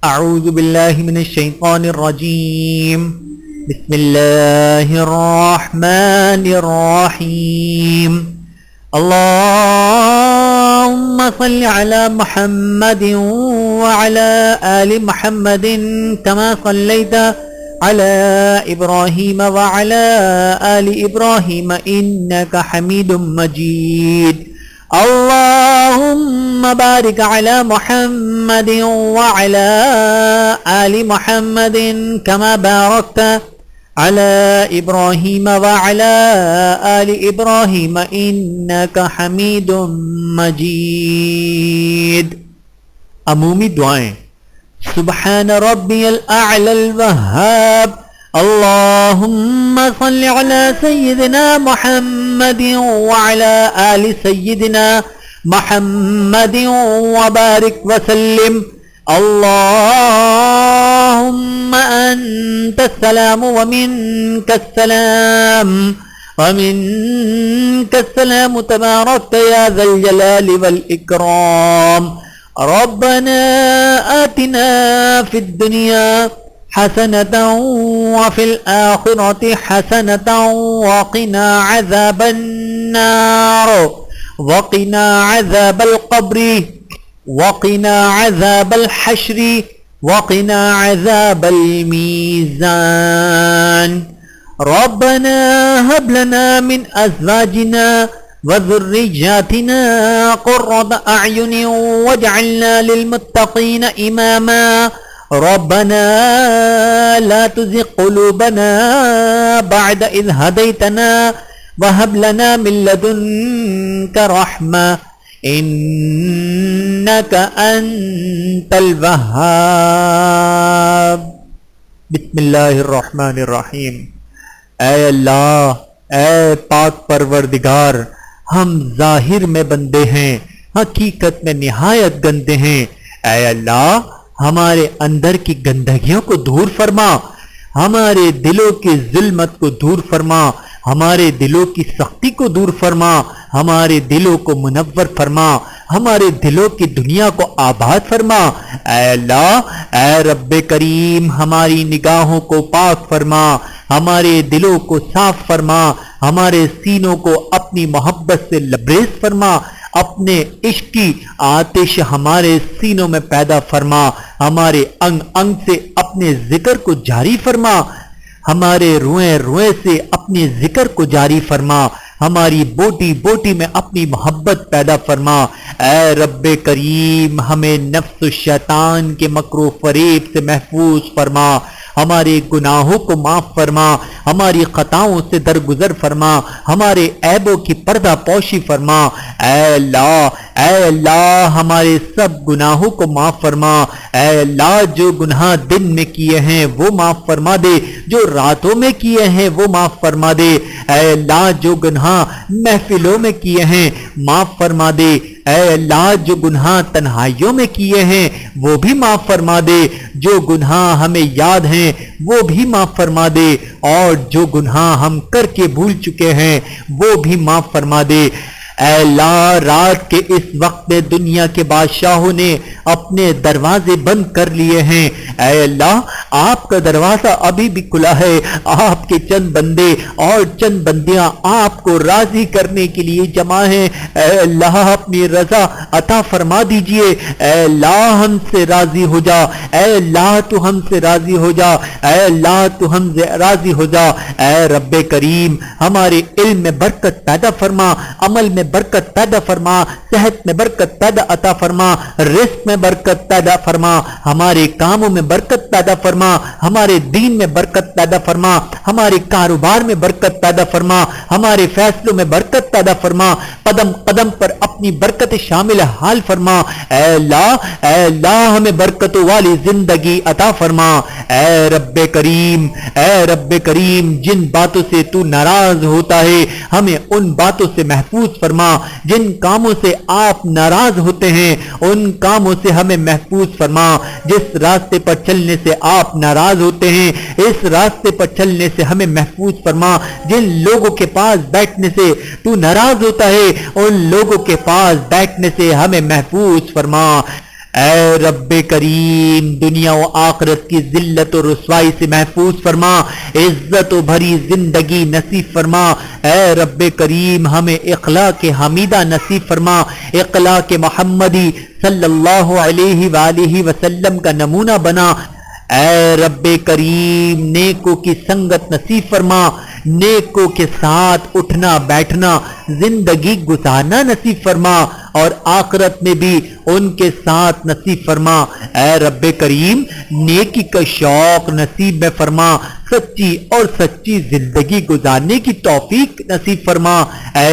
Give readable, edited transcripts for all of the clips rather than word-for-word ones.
اعوذ باللہ من الشیطان الرجیم بسم اللہ الرحمن الرحیم اللهم صل على محمد وعلى آل محمد كما صليت على إبراهيم وعلى آل إبراهيم إنك حميد مجيد اللهم بارك على محمد وعلى آل محمد كما باركت على إبراهيم وعلى آل إبراهيم إنك حميد مجيد. عمومی دعائیں. سبحان ربي الأعلى الوهاب اللهم صل على سيدنا محمد وعلى آل سيدنا محمد وبارك وسلم. اللهم أنت السلام ومنك السلام تباركت يا ذا الجلال والإكرام. ربنا آتنا في الدنيا حسنة وفي الآخرة حسنة وقنا عذاب النار وقنا عذاب القبر وقنا عذاب الحشر وقنا عذاب الميزان. ربنا هب لنا من أزواجنا وذرياتنا قرة أعين واجعلنا للمتقين إماما. ربنا لا تزغ قلوبنا بعد إذ هديتنا وهب لنا من لدنك رحمة إنك أنت الوهاب. بسم اللہ الرحمن الرحیم. اے اللہ، اے پاک پروردگار، ہم ظاہر میں بندے ہیں، حقیقت میں نہایت گندے ہیں. اے اللہ، ہمارے اندر کی گندگیوں کو دور فرما، ہمارے دلوں کی ظلمت کو دور فرما، ہمارے دلوں کی سختی کو دور فرما، ہمارے دلوں کو منور فرما، ہمارے دلوں کی دنیا کو آباد فرما. اے اللہ، اے رب کریم، ہماری نگاہوں کو پاک فرما، ہمارے دلوں کو صاف فرما، ہمارے سینوں کو اپنی محبت سے لبریز فرما، اپنے عشق کی آتش ہمارے سینوں میں پیدا فرما، ہمارے انگ انگ سے اپنے ذکر کو جاری فرما، ہمارے روئیں روئیں سے اپنے ذکر کو جاری فرما، ہماری بوٹی بوٹی میں اپنی محبت پیدا فرما. اے رب کریم، ہمیں نفس و شیطان کے مکر و فریب سے محفوظ فرما، ہمارے گناہوں کو معاف فرما، ہماری خطاؤں سے درگزر فرما، ہمارے عیبوں کی پردہ پوشی فرما. اے اللہ، اے اللہ، ہمارے سب گناہوں کو معاف فرما. اے اللہ، جو گناہ دن میں کیے ہیں وہ معاف فرما دے، جو راتوں میں کیے ہیں وہ معاف فرما دے. اے اللہ، جو گناہ محفلوں میں کیے ہیں معاف فرما دے. اے اللہ، جو گناہ تنہائیوں میں کیے ہیں وہ بھی معاف فرما دے، جو گناہ ہمیں یاد ہیں وہ بھی معاف فرما دے، اور جو گناہ ہم کر کے بھول چکے ہیں وہ بھی معاف فرما دے. اے اللہ، رات کے اس وقت میں دنیا کے بادشاہوں نے اپنے دروازے بند کر لیے ہیں. اے اللہ، آپ کا دروازہ ابھی بھی کھلا ہے. آپ کے چند بندے اور چند بندیاں آپ کو راضی کرنے کے لیے جمع ہیں. اے اللہ، اپنی رضا عطا فرما دیجئے. اے اللہ، ہم سے راضی ہو جا. اے اللہ، تو ہم سے راضی ہو جا. اے اللہ، تو ہم سے راضی ہو جا. اے رب کریم، ہمارے علم میں برکت پیدا فرما، عمل میں برکت پیدا فرما، صحت میں برکت پیدا عطا فرما، رزق میں برکت پیدا فرما، ہمارے کاموں میں برکت پیدا فرما، ہمارے دین میں برکت پیدا فرما، ہمارے کاروبار میں برکت پیدا فرما، ہمارے فیصلوں میں برکت پیدا فرما، قدم قدم پر اپنی برکت شامل حال فرما. اے اللہ، اے اللہ، ہمیں برکتوں والی زندگی عطا فرما. اے رب کریم، اے رب کریم، جن باتوں سے تو ناراض ہوتا ہے ہمیں ان باتوں سے محفوظ فرما. جن کاموں سے آپ ناراض ہوتے ہیں ان کاموں سے ہمیں محفوظ فرما. جس راستے پر چلنے سے آپ ناراض ہوتے ہیں اس راستے پر چلنے سے ہمیں محفوظ فرما. جن لوگوں کے پاس بیٹھنے سے تو ناراض ہوتا ہے ان لوگوں کے پاس بیٹھنے سے ہمیں محفوظ فرما. اے رب کریم دنیا و آخرت کی ذلت و رسوائی سے محفوظ فرما، عزت و بھری زندگی نصیب فرما۔ اے رب کریم ہمیں اخلاق حمیدہ نصیب فرما، اخلاق محمدی صلی اللہ علیہ وآلہ وسلم کا نمونہ بنا۔ اے رب کریم نیکوں کی سنگت نصیب فرما، نیکوں کے ساتھ اٹھنا بیٹھنا زندگی گزارنا نصیب فرما، اور آخرت میں بھی ان کے ساتھ نصیب فرما۔ اے رب کریم نیکی کا شوق نصیب میں فرما، سچی اور سچی زندگی گزارنے کی توفیق نصیب فرما۔ اے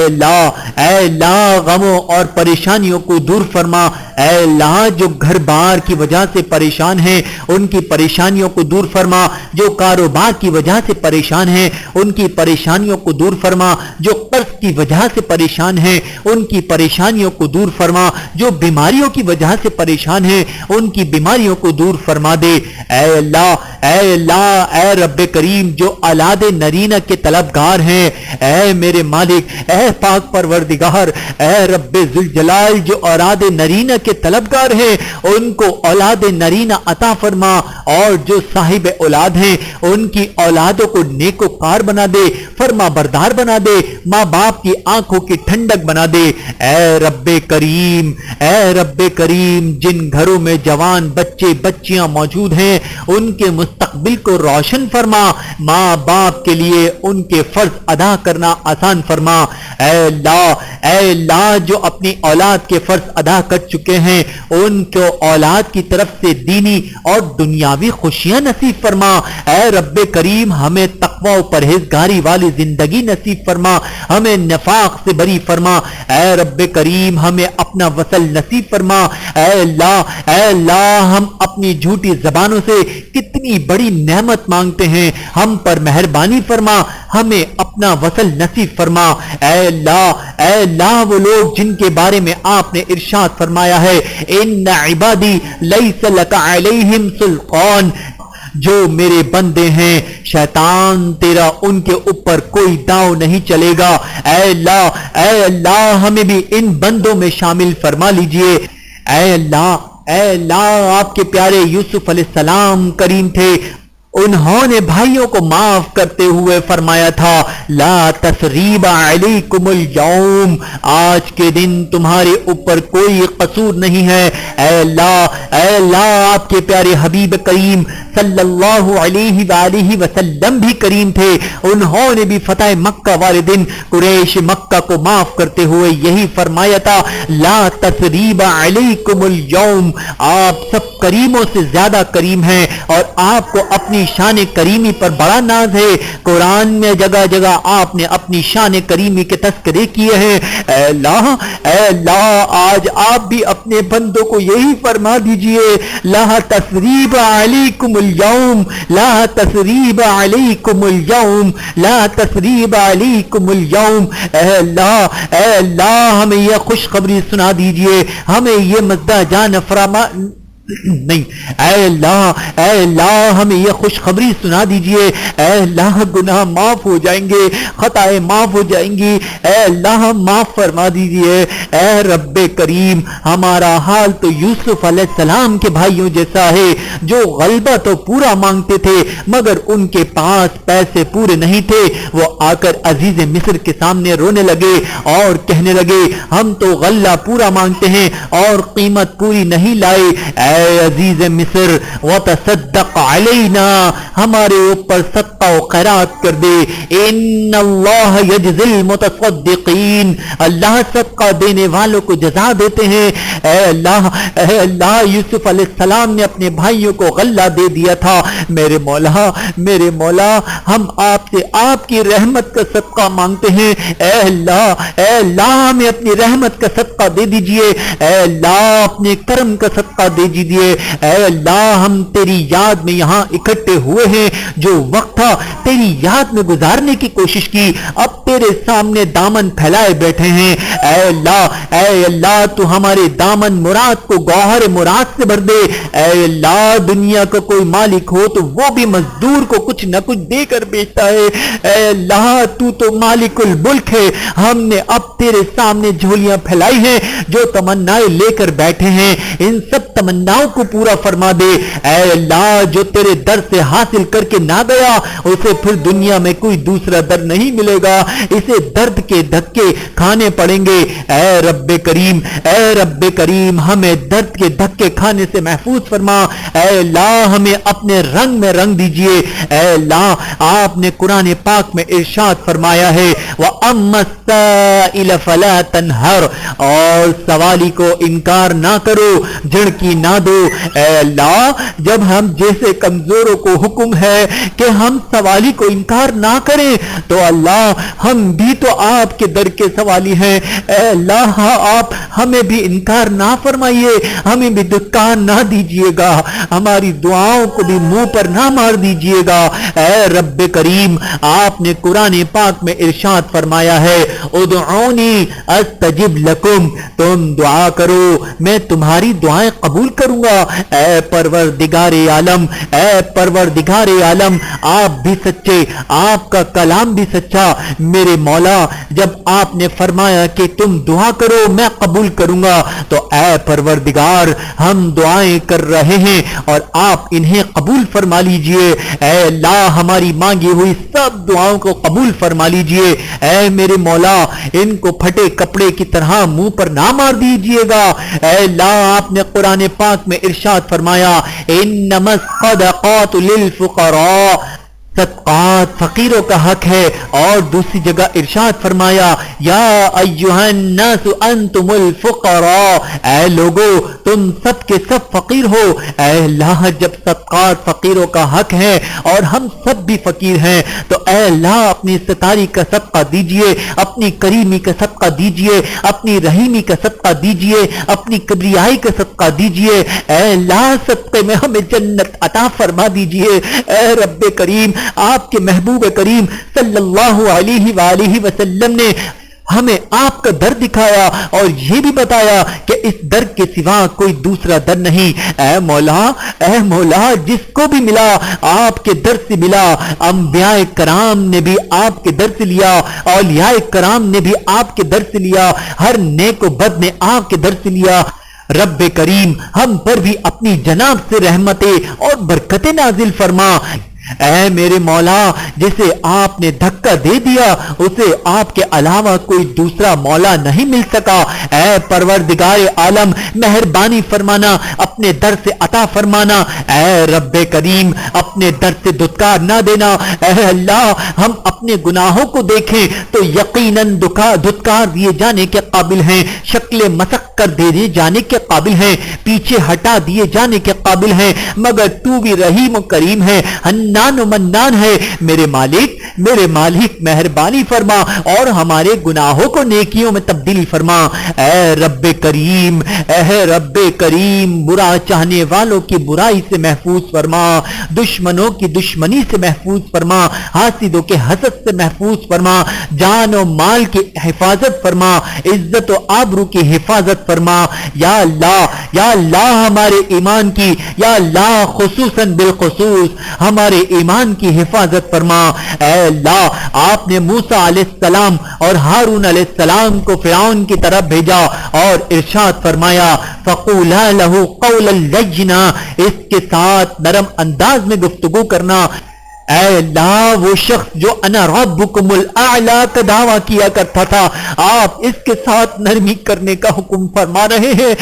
اللہ غموں اور پریشانیوں کو دور فرما۔ اے اللہ جو گھر بار کی وجہ سے پریشان ہیں ان کی پریشانیوں کو دور فرما، جو کاروبار کی وجہ سے پریشان ہیں ان کی پریشانیوں کو دور فرما، جو قرض کی وجہ سے پریشان ہیں ان کی پریشانیوں کو دور فرما، جو بیماریوں کی وجہ سے پریشان ہیں ان کی بیماریوں کو دور فرما دے۔ اے اللہ اے رب کریم جو اولاد نرینہ کے طلبگار ہیں، اے میرے مالک، اے پاک پروردگار، اے رب ذوالجلال جو اولاد نرینہ کے طلبگار ہیں ان کو اولاد نرینہ عطا فرما، اور جو صاحب اولاد ہیں ان کی اولادوں کو نیکوکار بنا دے، فرما بردار بنا دے، ماں باپ کی آنکھوں کی ٹھنڈک بنا دے۔ اے رب کریم جن گھروں میں جوان بچے بچیاں موجود ہیں ان کے مستقبل کو روشن فرما، ماں باپ کے لیے ان کے فرض ادا کرنا آسان فرما۔ اے اللہ جو اپنی اولاد کے فرض ادا کر چکے ہیں ان کو اولاد کی طرف سے دینی اور دنیاوی خوشیاں نصیب فرما۔ اے رب کریم ہمیں تقوی و پرہیزگاری والی زندگی نصیب فرما، ہمیں نفاق سے بری فرما۔ اے رب کریم ہمیں اپنا وصل نصیب فرما۔ اے اللہ ہم اپنی جھوٹی زبانوں سے کتنی بڑی نعمت مانگتے ہیں، ہم پر مہربانی فرما، ہمیں اپنا وصل نصیب فرما۔ اے اللہ وہ لوگ جن کے بارے میں آپ نے ارشاد فرمایا ہے ان عبادی لیس لک علیہم سلطان، جو میرے بندے ہیں شیطان تیرا ان کے اوپر کوئی داؤ نہیں چلے گا۔ اے اللہ ہمیں بھی ان بندوں میں شامل فرما لیجئے۔ اے اللہ آپ کے پیارے یوسف علیہ السلام کریم تھے، انہوں نے بھائیوں کو معاف کرتے ہوئے فرمایا تھا لا تثریب علیکم اليوم، آج کے دن تمہارے اوپر کوئی قصور نہیں ہے۔ اے اللہ آپ کے پیارے حبیب کریم صلی اللہ علیہ وآلہ وسلم بھی کریم تھے، انہوں نے بھی فتح مکہ والے دن قریش مکہ کو معاف کرتے ہوئے یہی فرمایا تھا لا تثریب علیکم اليوم، آپ سب کریموں سے زیادہ کریم ہیں اور آپ کو اپنی شان کریمی پر بڑا ناز ہے۔ قرآن میں جگہ جگہ آپ نے اپنی شان کریمی کے تذکرے کیے ہیں۔ اے اللہ آج آپ بھی اپنے بندوں کو یہی فرما دیجئے لا تثریب علیکم اليوم، لا تثریب علیکم اليوم، لا تثریب علیکم اليوم۔ اے اللہ ہمیں یہ خوشخبری سنا دیجئے، ہمیں یہ مزدہ جان فرما نہیں۔ اے اللہ ہمیں یہ خوشخبری سنا دیجئے، اے اللہ گناہ معاف ہو جائیں گے، خطائیں معاف ہو جائیں گی، اے اللہ معاف فرما دیجئے۔ اے رب کریم ہمارا حال تو یوسف علیہ السلام کے بھائیوں جیسا ہے جو غلبہ تو پورا مانگتے تھے مگر ان کے پاس پیسے پورے نہیں تھے، وہ آ کر عزیز مصر کے سامنے رونے لگے اور کہنے لگے ہم تو غلہ پورا مانگتے ہیں اور قیمت پوری نہیں لائے۔ اے عزیز مصر وتصدق علینا، ہمارے اوپر صدقہ و خیرات کر دے، ان اللہ یجزی المتصدقین، اللہ صدقہ دینے والوں کو جزا دیتے ہیں۔ اے اللہ یوسف علیہ السلام نے اپنے بھائیوں کو غلہ دے دیا تھا، میرے مولا ہم آپ سے آپ کی رحمت کا صدقہ مانگتے ہیں، اے اللہ ہمیں اپنی رحمت کا صدقہ دے دیجئے، اے اللہ اپنے کرم کا صدقہ دے دیجئے۔ دیجئے۔ اے اللہ ہم تیری یاد میں یہاں اکٹھے ہوئے ہیں، جو وقت تھا تیری یاد میں گزارنے کی کوشش کی، اب تیرے سامنے دامن پھیلائے بیٹھے ہیں۔ اے اللہ تو ہمارے دامن مراد کو گوہر مراد سے بھر دے۔ اے اللہ دنیا کا کوئی مالک ہو تو وہ بھی مزدور کو کچھ نہ کچھ دے کر بیچتا ہے۔ اے اللہ تو مالک الملک ہے، ہم نے اب تیرے سامنے جھولیاں پھیلائی ہیں، جو تمنائیں لے کر بیٹھے ہیں ان سب تمناؤں کو پورا فرما دے۔ اے اللہ جو تیرے در سے حاصل کر کے نہ گیا اسے پھر دنیا میں کوئی دوسرا در نہیں ملے گا، اسے درد کے دھکے کھانے پڑیں گے۔ اے رب کریم ہمیں درد کے دھکے کھانے سے محفوظ فرما۔ اے اللہ ہمیں اپنے رنگ میں رنگ دیجئے۔ اے اللہ آپ نے قرآن پاک میں ارشاد فرمایا ہے وَأَمَّا السَّائِلَ فَلَا تَنْهَرْ، اور سوالی کو انکار نہ کرو، جھڑکی نہ دو۔ اے اللہ جب ہم جیسے کمزوروں کو حکم ہے کہ ہم سوالی کو انکار نہ کریں تو اللہ ہم بھی تو آپ کے در کے سوالی ہیں۔ اے اللہ آپ ہمیں بھی انکار نہ فرمائیے، ہمیں بھی دھکار نہ دیجیے گا، ہماری دعاؤں کو بھی منہ پر نہ مار دیجیے گا۔ اے رب کریم آپ نے قرآن پاک میں ارشاد فرمایا ہے ادعونی استجب لکم، تم دعا کرو میں تمہاری دعائیں قبول کروں گا۔ اے پروردگار عالم آپ بھی سچے، آپ کا کلام بھی سچا۔ میرے مولا جب آپ نے فرمایا کہ تم دعا کرو میں قبول کروں گا تو اے پروردگار ہم دعائیں کر رہے ہیں اور آپ انہیں قبول فرما لیجئے۔ اے اللہ ہماری مانگی ہوئی سب دعاؤں کو قبول فرما لیجئے۔ اے میرے مولا ان کو پھٹے کپڑے کی طرح منہ پر نہ مار دیجئے گا۔ اے اللہ آپ نے قرآن پاک میں ارشاد فرمایا انما الصدقات للفقراء، صدقات فقیروں کا حق ہے، اور دوسری جگہ ارشاد فرمایا یا ایھا الناس انتم الفقراء، اے لوگو تم سب کے سب فقیر ہو۔ اے اللہ جب صدقات فقیروں کا حق ہے اور ہم سب بھی فقیر ہیں تو اے اللہ اپنی ستاری کا صدقہ دیجئے، اپنی کریمی کا صدقہ دیجئے، اپنی رحیمی کا صدقہ دیجئے، اپنی کبریائی کا صدقہ دیجئے۔ اے اللہ صدقے میں ہمیں جنت عطا فرما دیجئے۔ اے رب کریم آپ کے محبوب کریم صلی اللہ علیہ وآلہ وسلم نے ہمیں آپ کا در دکھایا اور یہ بھی بتایا کہ اس در کے سوا کوئی دوسرا در نہیں۔ اے مولا جس کو بھی ملا آپ کے در سے ملا، انبیاء کرام نے بھی آپ کے در سے لیا، اولیاء کرام نے بھی آپ کے در سے لیا، ہر نیک و بد نے آپ کے در سے لیا۔ رب کریم ہم پر بھی اپنی جناب سے رحمتیں اور برکتیں نازل فرما۔ اے میرے مولا جسے آپ نے دھکا دے دیا اسے آپ کے علاوہ کوئی دوسرا مولا نہیں مل سکا۔ اے پروردگار عالم مہربانی فرمانا، اپنے در سے عطا فرمانا۔ اے رب کریم اپنے در سے دھتکار نہ دینا۔ اے اللہ ہم اپنے گناہوں کو دیکھیں تو یقیناً دھتکار دیے جانے کے قابل ہیں، شکل مسخ کر دیے جانے کے قابل ہیں، پیچھے ہٹا دیے جانے کے قابل ہیں، مگر تو بھی رحیم و کریم ہے، حنان و منان ہے۔ میرے مالک مہربانی فرما اور ہمارے گناہوں کو نیکیوں میں تبدیل فرما۔ اے رب کریم برا چاہنے والوں کی برائی سے محفوظ فرما، دشمنوں کی دشمنی سے محفوظ فرما، حاسدوں کے حسد سے محفوظ فرما، جان و مال کی حفاظت فرما، عزت و آبرو کی حفاظت فرما۔ یا اللہ ہمارے ایمان کی، یا اللہ خصوصاً بالخصوص ہمارے ایمان کی حفاظت فرما۔ اے اللہ آپ نے موسیٰ علیہ السلام اور ہارون علیہ السلام کو فرعون کی طرف بھیجا اور ارشاد فرمایا فَقُولَا لَهُ قَوْلًا لَيِّنًا، اس کے ساتھ نرم انداز میں گفتگو کرنا۔ اے اللہ وہ شخص جو انا ربکم الاعلی کا دعویٰ کیا کرتا تھا آپ اس کے ساتھ نرمی کرنے کا حکم فرما رہے ہیں۔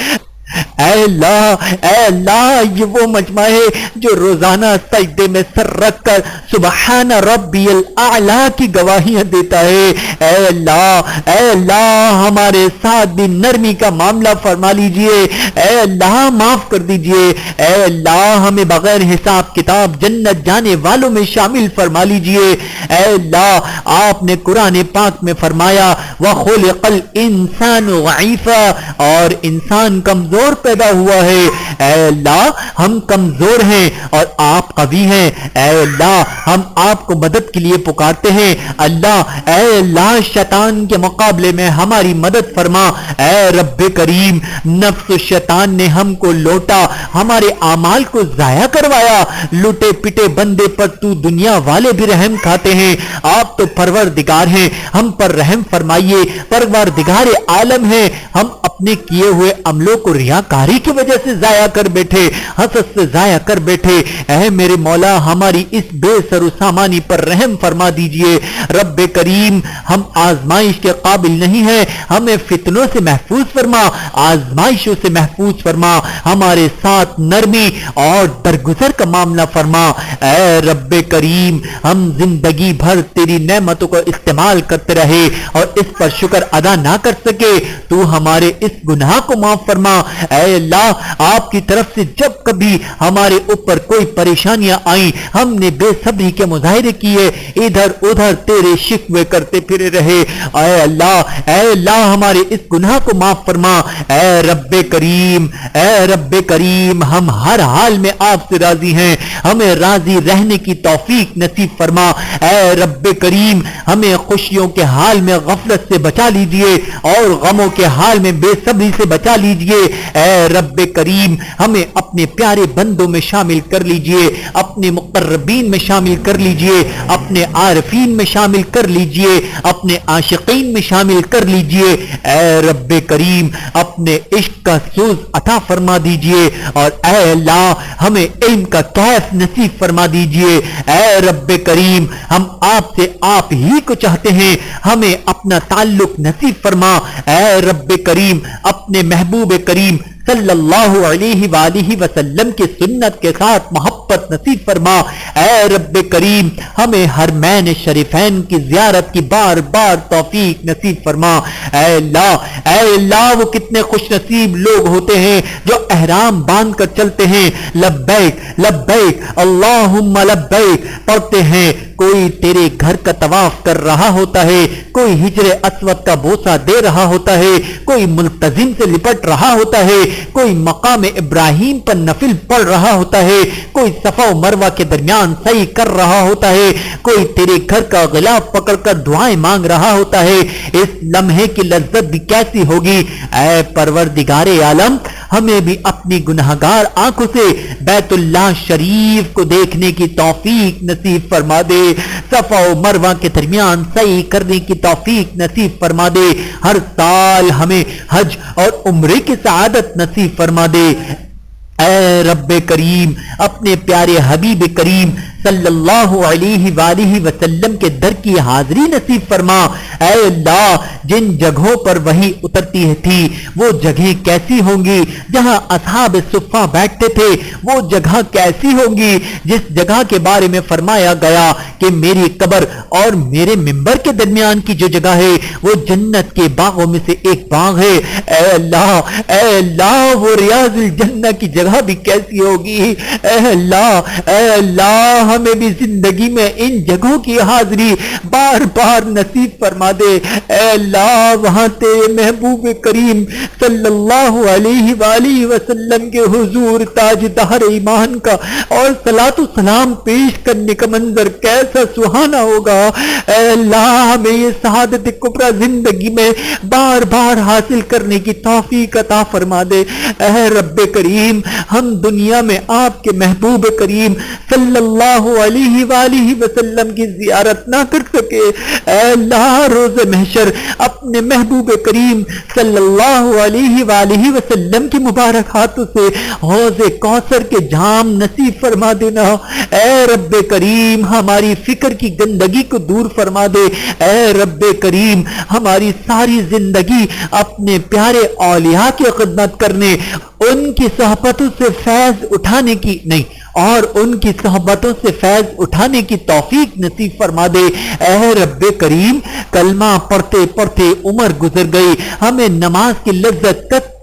اے اللہ یہ وہ مجمع ہے جو روزانہ سجدے میں سر رکھ کر سبحان ربی الاعلی کی گواہیاں دیتا ہے۔ اے اللہ ہمارے ساتھ بھی نرمی کا معاملہ فرما لیجئے۔ اے اللہ معاف کر دیجئے۔ اے اللہ ہمیں بغیر حساب کتاب جنت جانے والوں میں شامل فرما لیجئے۔ اے اللہ آپ نے قرآن پاک میں فرمایا وَخُلِقَ الْإِنسَانُ ضَعِيفًا، اور انسان کمزور زور پیدا ہوا ہے۔ اے اللہ ہم کمزور ہیں اور آپ قوی ہیں، اے اللہ ہم آپ کو مدد کے لیے پکارتے ہیں۔ اللہ اے اللہ شیطان کے مقابلے میں ہماری مدد فرما۔ اے رب کریم نفس و شیطان نے ہم کو لوٹا، ہمارے اعمال کو ضائع کروایا، لوٹے پٹے بندے پر تو دنیا والے بھی رحم کھاتے ہیں، آپ تو پروردگار ہیں، ہم پر رحم فرمائیے۔ پروردگار عالم ہے، ہم اپنے کیے ہوئے عملوں کو ریاکاری کی وجہ سے ضائع کر بیٹھے، حسد سے ضائع کر بیٹھے۔ اے میرے مولا ہماری اس بے سر و سامانی پر رحم فرما دیجئے۔ رب کریم ہم آزمائش کے قابل نہیں ہیں، ہمیں فتنوں سے محفوظ فرما، آزمائشوں سے محفوظ فرما، ہمارے ساتھ نرمی اور درگزر کا معاملہ فرما۔ اے رب کریم ہم زندگی بھر تیری نعمتوں کو استعمال کرتے رہے اور اس پر شکر ادا نہ کر سکے، تو ہمارے اس گناہ کو معاف فرما۔ اے اللہ آپ کی طرف سے جب کبھی ہمارے اوپر کوئی پریشانیاں آئیں، ہم نے بے صبری کے مظاہرے کیے، ادھر ادھر تیرے شکوے کرتے پھرے رہے، اے اللہ ہمارے اس گناہ کو معاف فرما۔ اے رب کریم ہم ہر حال میں آپ سے راضی ہیں، ہمیں راضی رہنے کی توفیق نصیب فرما۔ اے رب کریم ہمیں خوشیوں کے حال میں غفلت سے بچا لیجئے اور غموں کے حال میں بے صبری سے بچا لیجئے۔ اے رب کریم ہمیں اپنے پیارے بندوں میں شامل کر لیجئے، اپنے مقربین میں شامل کر لیجئے، اپنے عارفین میں شامل کر لیجئے، اپنے عاشقین میں شامل کر لیجئے۔ اے رب کریم اپنے عشق کا سوز عطا فرما دیجئے اور اے اللہ ہمیں علم کا کیف نصیب فرما دیجئے۔ اے رب کریم ہم آپ سے آپ ہی کو چاہتے ہیں، ہمیں اپنا تعلق نصیب فرما۔ اے رب کریم اپنے محبوب کریم صلی اللہ علیہ وآلہ وسلم کی سنت کے ساتھ محبت نصیب فرما۔ اے رب کریم ہمیں حرمین شریفین کی زیارت کی بار بار توفیق نصیب فرما۔ اے اللہ وہ کتنے خوش نصیب لوگ ہوتے ہیں جو احرام باندھ کر چلتے ہیں، لبیک لبیک اللہم لبیک پڑھتے ہیں، کوئی تیرے گھر کا طواف کر رہا ہوتا ہے، کوئی ہجر اسود کا بوسہ دے رہا ہوتا ہے، کوئی ملتزم سے لپٹ رہا ہوتا ہے، کوئی مقام ابراہیم پر نفل پڑھ رہا ہوتا ہے، کوئی صفا و مروہ کے درمیان سعی کر رہا ہوتا ہے، کوئی تیرے گھر کا غلاف پکڑ کر دعائیں مانگ رہا ہوتا ہے۔ اس لمحے کی لذت بھی کیسی ہوگی۔ اے پروردگار عالم ہمیں بھی اپنی گناہگار آنکھوں سے بیت اللہ شریف کو دیکھنے کی توفیق نصیب فرما دے، صفا و مروہ کے درمیان سعی کرنے کی توفیق نصیب فرما دے، ہر سال ہمیں حج اور عمرے کی سعادت نصیب فرما دے۔ اے رب کریم اپنے پیارے حبیب کریم صلی اللہ علیہ وآلہ وسلم کے در کی حاضری نصیب فرما۔ اے اللہ جن جگہوں پر وحی اترتی تھی وہ جگہیں کیسی ہوں گی جہاں اصحاب صفہ بیٹھتے تھے، وہ جگہ کیسی ہوں گی جس جگہ کے بارے میں فرمایا گیا کہ میری قبر اور میرے منبر کے درمیان کی جو جگہ ہے وہ جنت کے باغوں میں سے ایک باغ ہے۔ اے اللہ وہ ریاض الجنہ کی جگہ بھی کیسی ہوگی۔ اے اللہ ہمیں بھی زندگی میں ان جگہوں کی حاضری بار بار نصیب فرما دے۔ اے اللہ وہاں تیرے محبوب کریم صلی اللہ علیہ وآلہ وسلم کے حضور تاجدار ایمان کا اور صلاۃ و سلام پیش کرنے کا منظر کیسا سہانا ہوگا۔ اے اللہ ہمیں یہ سعادت کبریٰ زندگی میں بار بار حاصل کرنے کی توفیق عطا فرما دے۔ اے رب کریم ہم دنیا میں آپ کے محبوب کریم صلی اللہ علیہ وآلہ وسلم کی زیارت نہ کر سکے، اے اللہ روز محشر اپنے محبوب کریم صلی اللہ علیہ وآلہ وسلم کی مبارک ہاتھوں سے حوض کوثر کے جام نصیب فرما دینا۔ اے رب کریم ہماری فکر کی گندگی کو دور فرما دے۔ اے رب کریم ہماری ساری زندگی اپنے پیارے اولیاء کی خدمت کرنے، ان کی صحبتوں سے فیض اٹھانے کی نہیں اور ان کی صحبتوں سے فیض اٹھانے کی توفیق نصیب فرما دے۔ اے رب کریم کلمہ پڑھتے پڑھتے عمر گزر گئی، ہمیں نماز کی لذت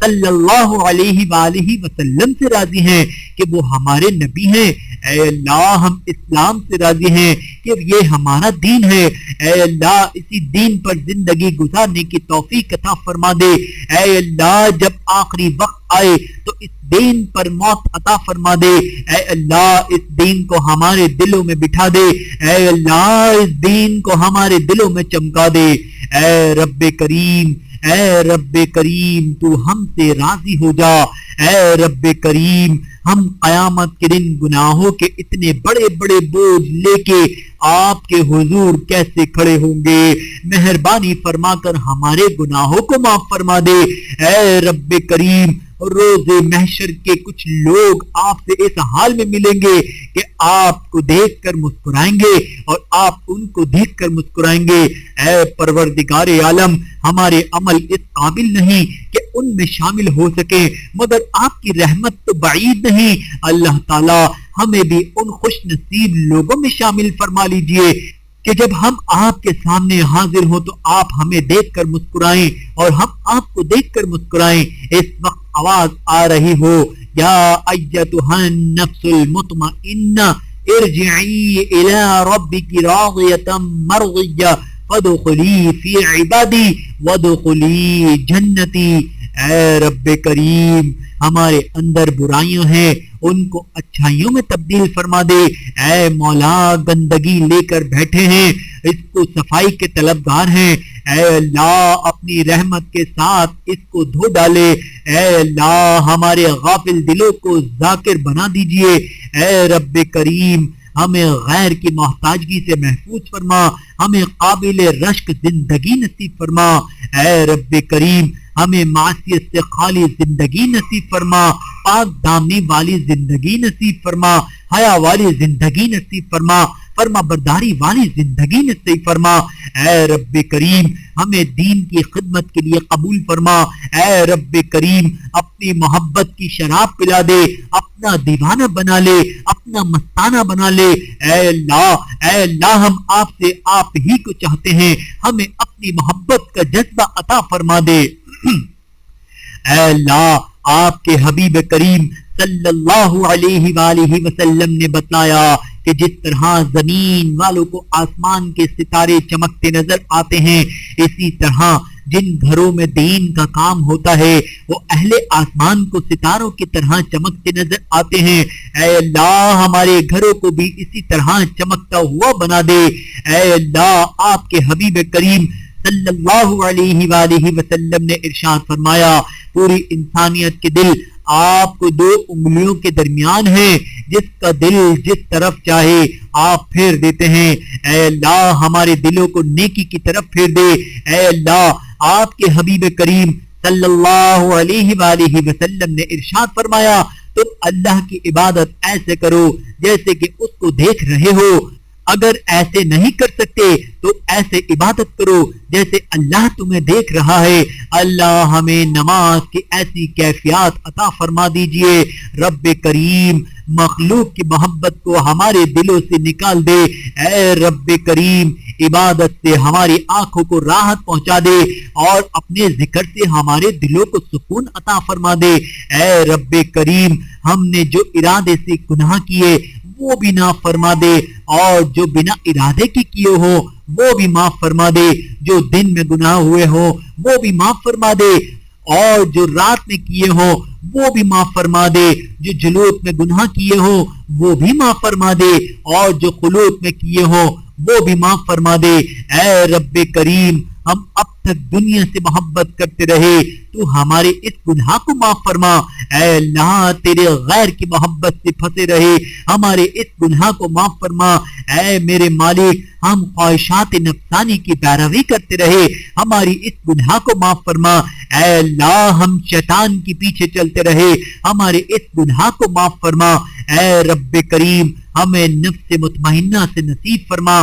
صلی اللہ علیہ وآلہ وسلم سے راضی ہیں کہ وہ ہمارے نبی ہیں۔ اے اللہ ہم اسلام سے راضی ہیں کہ یہ ہمارا دین ہے۔ اے اللہ اسی دین پر زندگی گزارنے کی توفیق عطا فرما دے۔ اے اللہ جب آخری وقت آئے تو اس دین پر موت عطا فرما دے۔ اے اللہ اس دین کو ہمارے دلوں میں بٹھا دے۔ اے اللہ اس دین کو ہمارے دلوں میں چمکا دے۔ اے رب کریم، اے رب کریم تو ہم سے راضی ہو جا۔ اے رب کریم ہم قیامت کے دن گناہوں کے اتنے بڑے بڑے بوجھ لے کے آپ کے حضور کیسے کھڑے ہوں گے؟ مہربانی فرما کر ہمارے گناہوں کو معاف فرما دے۔ اے رب کریم روز محشر کے کچھ لوگ آپ سے اس حال میں ملیں گے کہ آپ کو دیکھ کر مسکرائیں گے اور آپ ان کو دیکھ کر مسکرائیں گے۔ اے پروردگار عالم ہمارے عمل اس قابل نہیں کہ ان میں شامل ہو سکے، مگر آپ کی رحمت تو بعید نہیں۔ اللہ تعالی ہمیں بھی ان خوش نصیب لوگوں میں شامل فرما لیجئے کہ جب ہم آپ کے سامنے حاضر ہوں تو آپ ہمیں دیکھ کر مسکرائیں اور ہم آپ کو دیکھ کر مسکرائیں۔ اس وقت آواز آ رہی ہو، یا ایتھا النفس المطمئنہ ارجعی الی ربک راضیۃ مرضیہ فادخلی فی عبادی وادخلی جنتی۔ اے رب کریم ہمارے اندر برائیاں ہیں ان کو اچھائیوں میں تبدیل فرما دے۔ اے مولا گندگی لے کر بیٹھے ہیں، اس کو صفائی کے طلبگار ہیں، اے اللہ اپنی رحمت کے ساتھ اس کو دھو ڈالے۔ اے اللہ ہمارے غافل دلوں کو ذاکر بنا دیجئے۔ اے رب کریم ہمیں غیر کی محتاجگی سے محفوظ فرما، ہمیں قابل رشک زندگی نصیب فرما۔ اے رب کریم ہمیں معصیت سے خالی زندگی نصیب فرما، پاک دامنی والی زندگی نصیب فرما، حیا والی زندگی نصیب فرما، فرما برداری والی زندگی نصیب فرما۔ اے رب کریم ہمیں دین کی خدمت کے لیے قبول فرما۔ اے رب کریم اپنی محبت کی شراب پلا دے، اپنا دیوانہ بنا لے، اپنا مستانہ بنا لے۔ اے اللہ ہم آپ سے آپ ہی کو چاہتے ہیں، ہمیں اپنی محبت کا جذبہ عطا فرما دے۔ اے اللہ آپ کے حبیب کریم صلی اللہ علیہ وآلہ وسلم نے بتلایا کہ جس طرح زمین والوں کو آسمان کے ستارے چمکتے نظر آتے ہیں، اسی طرح جن گھروں میں دین کا کام ہوتا ہے وہ اہل آسمان کو ستاروں کی طرح چمکتے نظر آتے ہیں۔ اے اللہ ہمارے گھروں کو بھی اسی طرح چمکتا ہوا بنا دے۔ اے اللہ آپ کے حبیب کریم صلی اللہ علیہ وآلہ وسلم نے ارشاد فرمایا، پوری انسانیت کے دل آپ کو دو انگلیوں کے درمیان ہے، جس کا دل جس طرف چاہے آپ پھیر دیتے ہیں۔ اے اللہ ہمارے دلوں کو نیکی کی طرف پھیر دے۔ اے اللہ آپ کے حبیب کریم صلی اللہ علیہ وآلہ وسلم نے ارشاد فرمایا، تم اللہ کی عبادت ایسے کرو جیسے کہ اس کو دیکھ رہے ہو، اگر ایسے نہیں کر سکتے تو ایسے عبادت کرو جیسے اللہ تمہیں دیکھ رہا ہے۔ اللہ ہمیں نماز کی ایسی کیفیات عطا فرما دیجئے۔ رب کریم مخلوق کی محبت کو ہمارے دلوں سے نکال دے۔ اے رب کریم عبادت سے ہماری آنکھوں کو راحت پہنچا دے اور اپنے ذکر سے ہمارے دلوں کو سکون عطا فرما دے۔ اے رب کریم ہم نے جو ارادے سے گناہ کیے وہ بھی معاف فرما دے، اور جو بنا ارادے کے کیے ہو وہ بھی معاف فرما دے، جو دن میں گناہ ہوئے ہو وہ بھی معاف فرما دے، اور جو رات میں کیے ہو وہ بھی معاف فرما دے، جو جلوت میں گناہ کیے ہو وہ بھی معاف فرما دے، اور جو خلوت میں کیے ہو وہ بھی معاف فرما دے۔ اے رب کریم ہم اب تک دنیا سے محبت کرتے رہے، تو ہمارے اس گناہ کو معاف فرما۔ اے اللہ تیرے غیر کی محبت سے پھنسے رہے، ہمارے اس گناہ کو معاف فرما۔ اے میرے مالک ہم خواہشات نفسانی کی پیروی کرتے رہے، ہماری اس گناہ کو معاف فرما۔ اے اللہ ہم شیطان کے پیچھے چلتے رہے، ہمارے اس گناہ کو معاف فرما۔ اے رب کریم ہمیں نفس مطمئنہ سے نصیب فرما۔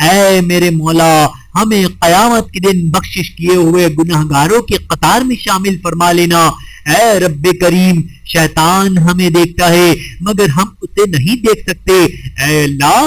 اے میرے مولا ہمیں قیامت کے دن بخشش کیے ہوئے گناہگاروں کی قطار میں شامل فرما لینا۔ اے رب کریم شیطان ہمیں دیکھتا ہے مگر ہم اسے نہیں دیکھ سکتے۔ اے اللہ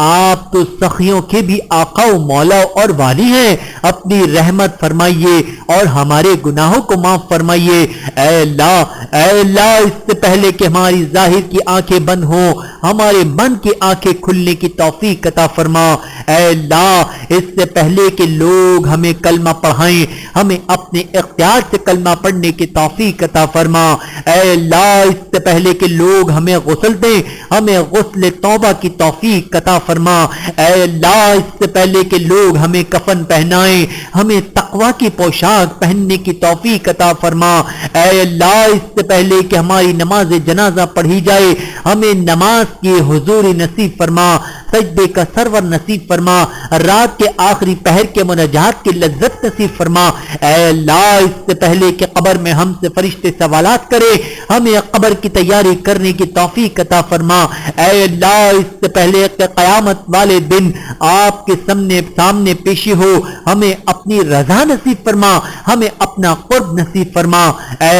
آپ تو سخیوں کے بھی آقا و مولا اور والی ہیں، اپنی رحمت فرمائیے اور ہمارے گناہوں کو معاف فرمائیے۔ اے اللہ اس سے پہلے کہ ہماری ظاہر کی آنکھیں بند ہوں، ہمارے من کی آنکھیں کھلنے کی توفیق عطا فرما۔ اے اللہ اس سے پہلے کہ لوگ ہمیں کلمہ پڑھائیں، ہمیں اپنے اختیار سے کلمہ پڑھنے کی توفیق عطا فرما۔ اے اللہ اس سے پہلے کہ لوگ ہمیں غسل دیں، ہمیں غسل توبہ کی توفیق عطا فرما۔ اے اللہ اس سے پہلے کہ لوگ ہمیں کفن پہنائیں، ہمیں تقوی کی پوشاک پہننے کی توفیق عطا فرما۔ اے اللہ اس سے پہلے کہ ہماری نماز جنازہ پڑھی جائے، ہمیں نماز کی حضوری نصیب فرما، سجدے کا سرور نصیب فرما، رات کے آخری پہر کے مناجات کی لذت نصیب فرما۔ اے اللہ اس سے پہلے کہ قبر میں ہم سے فرشتے سوالات کرے، ہمیں قبر کی تیاری کرنے کی توفیق عطا فرما۔ اے اللہ اس سے پہلے کہ قیامت والے دن آپ کے سامنے پیشی ہو، ہمیں اپنی رضا نصیب فرما، ہمیں اپنا قرب نصیب فرما۔ اے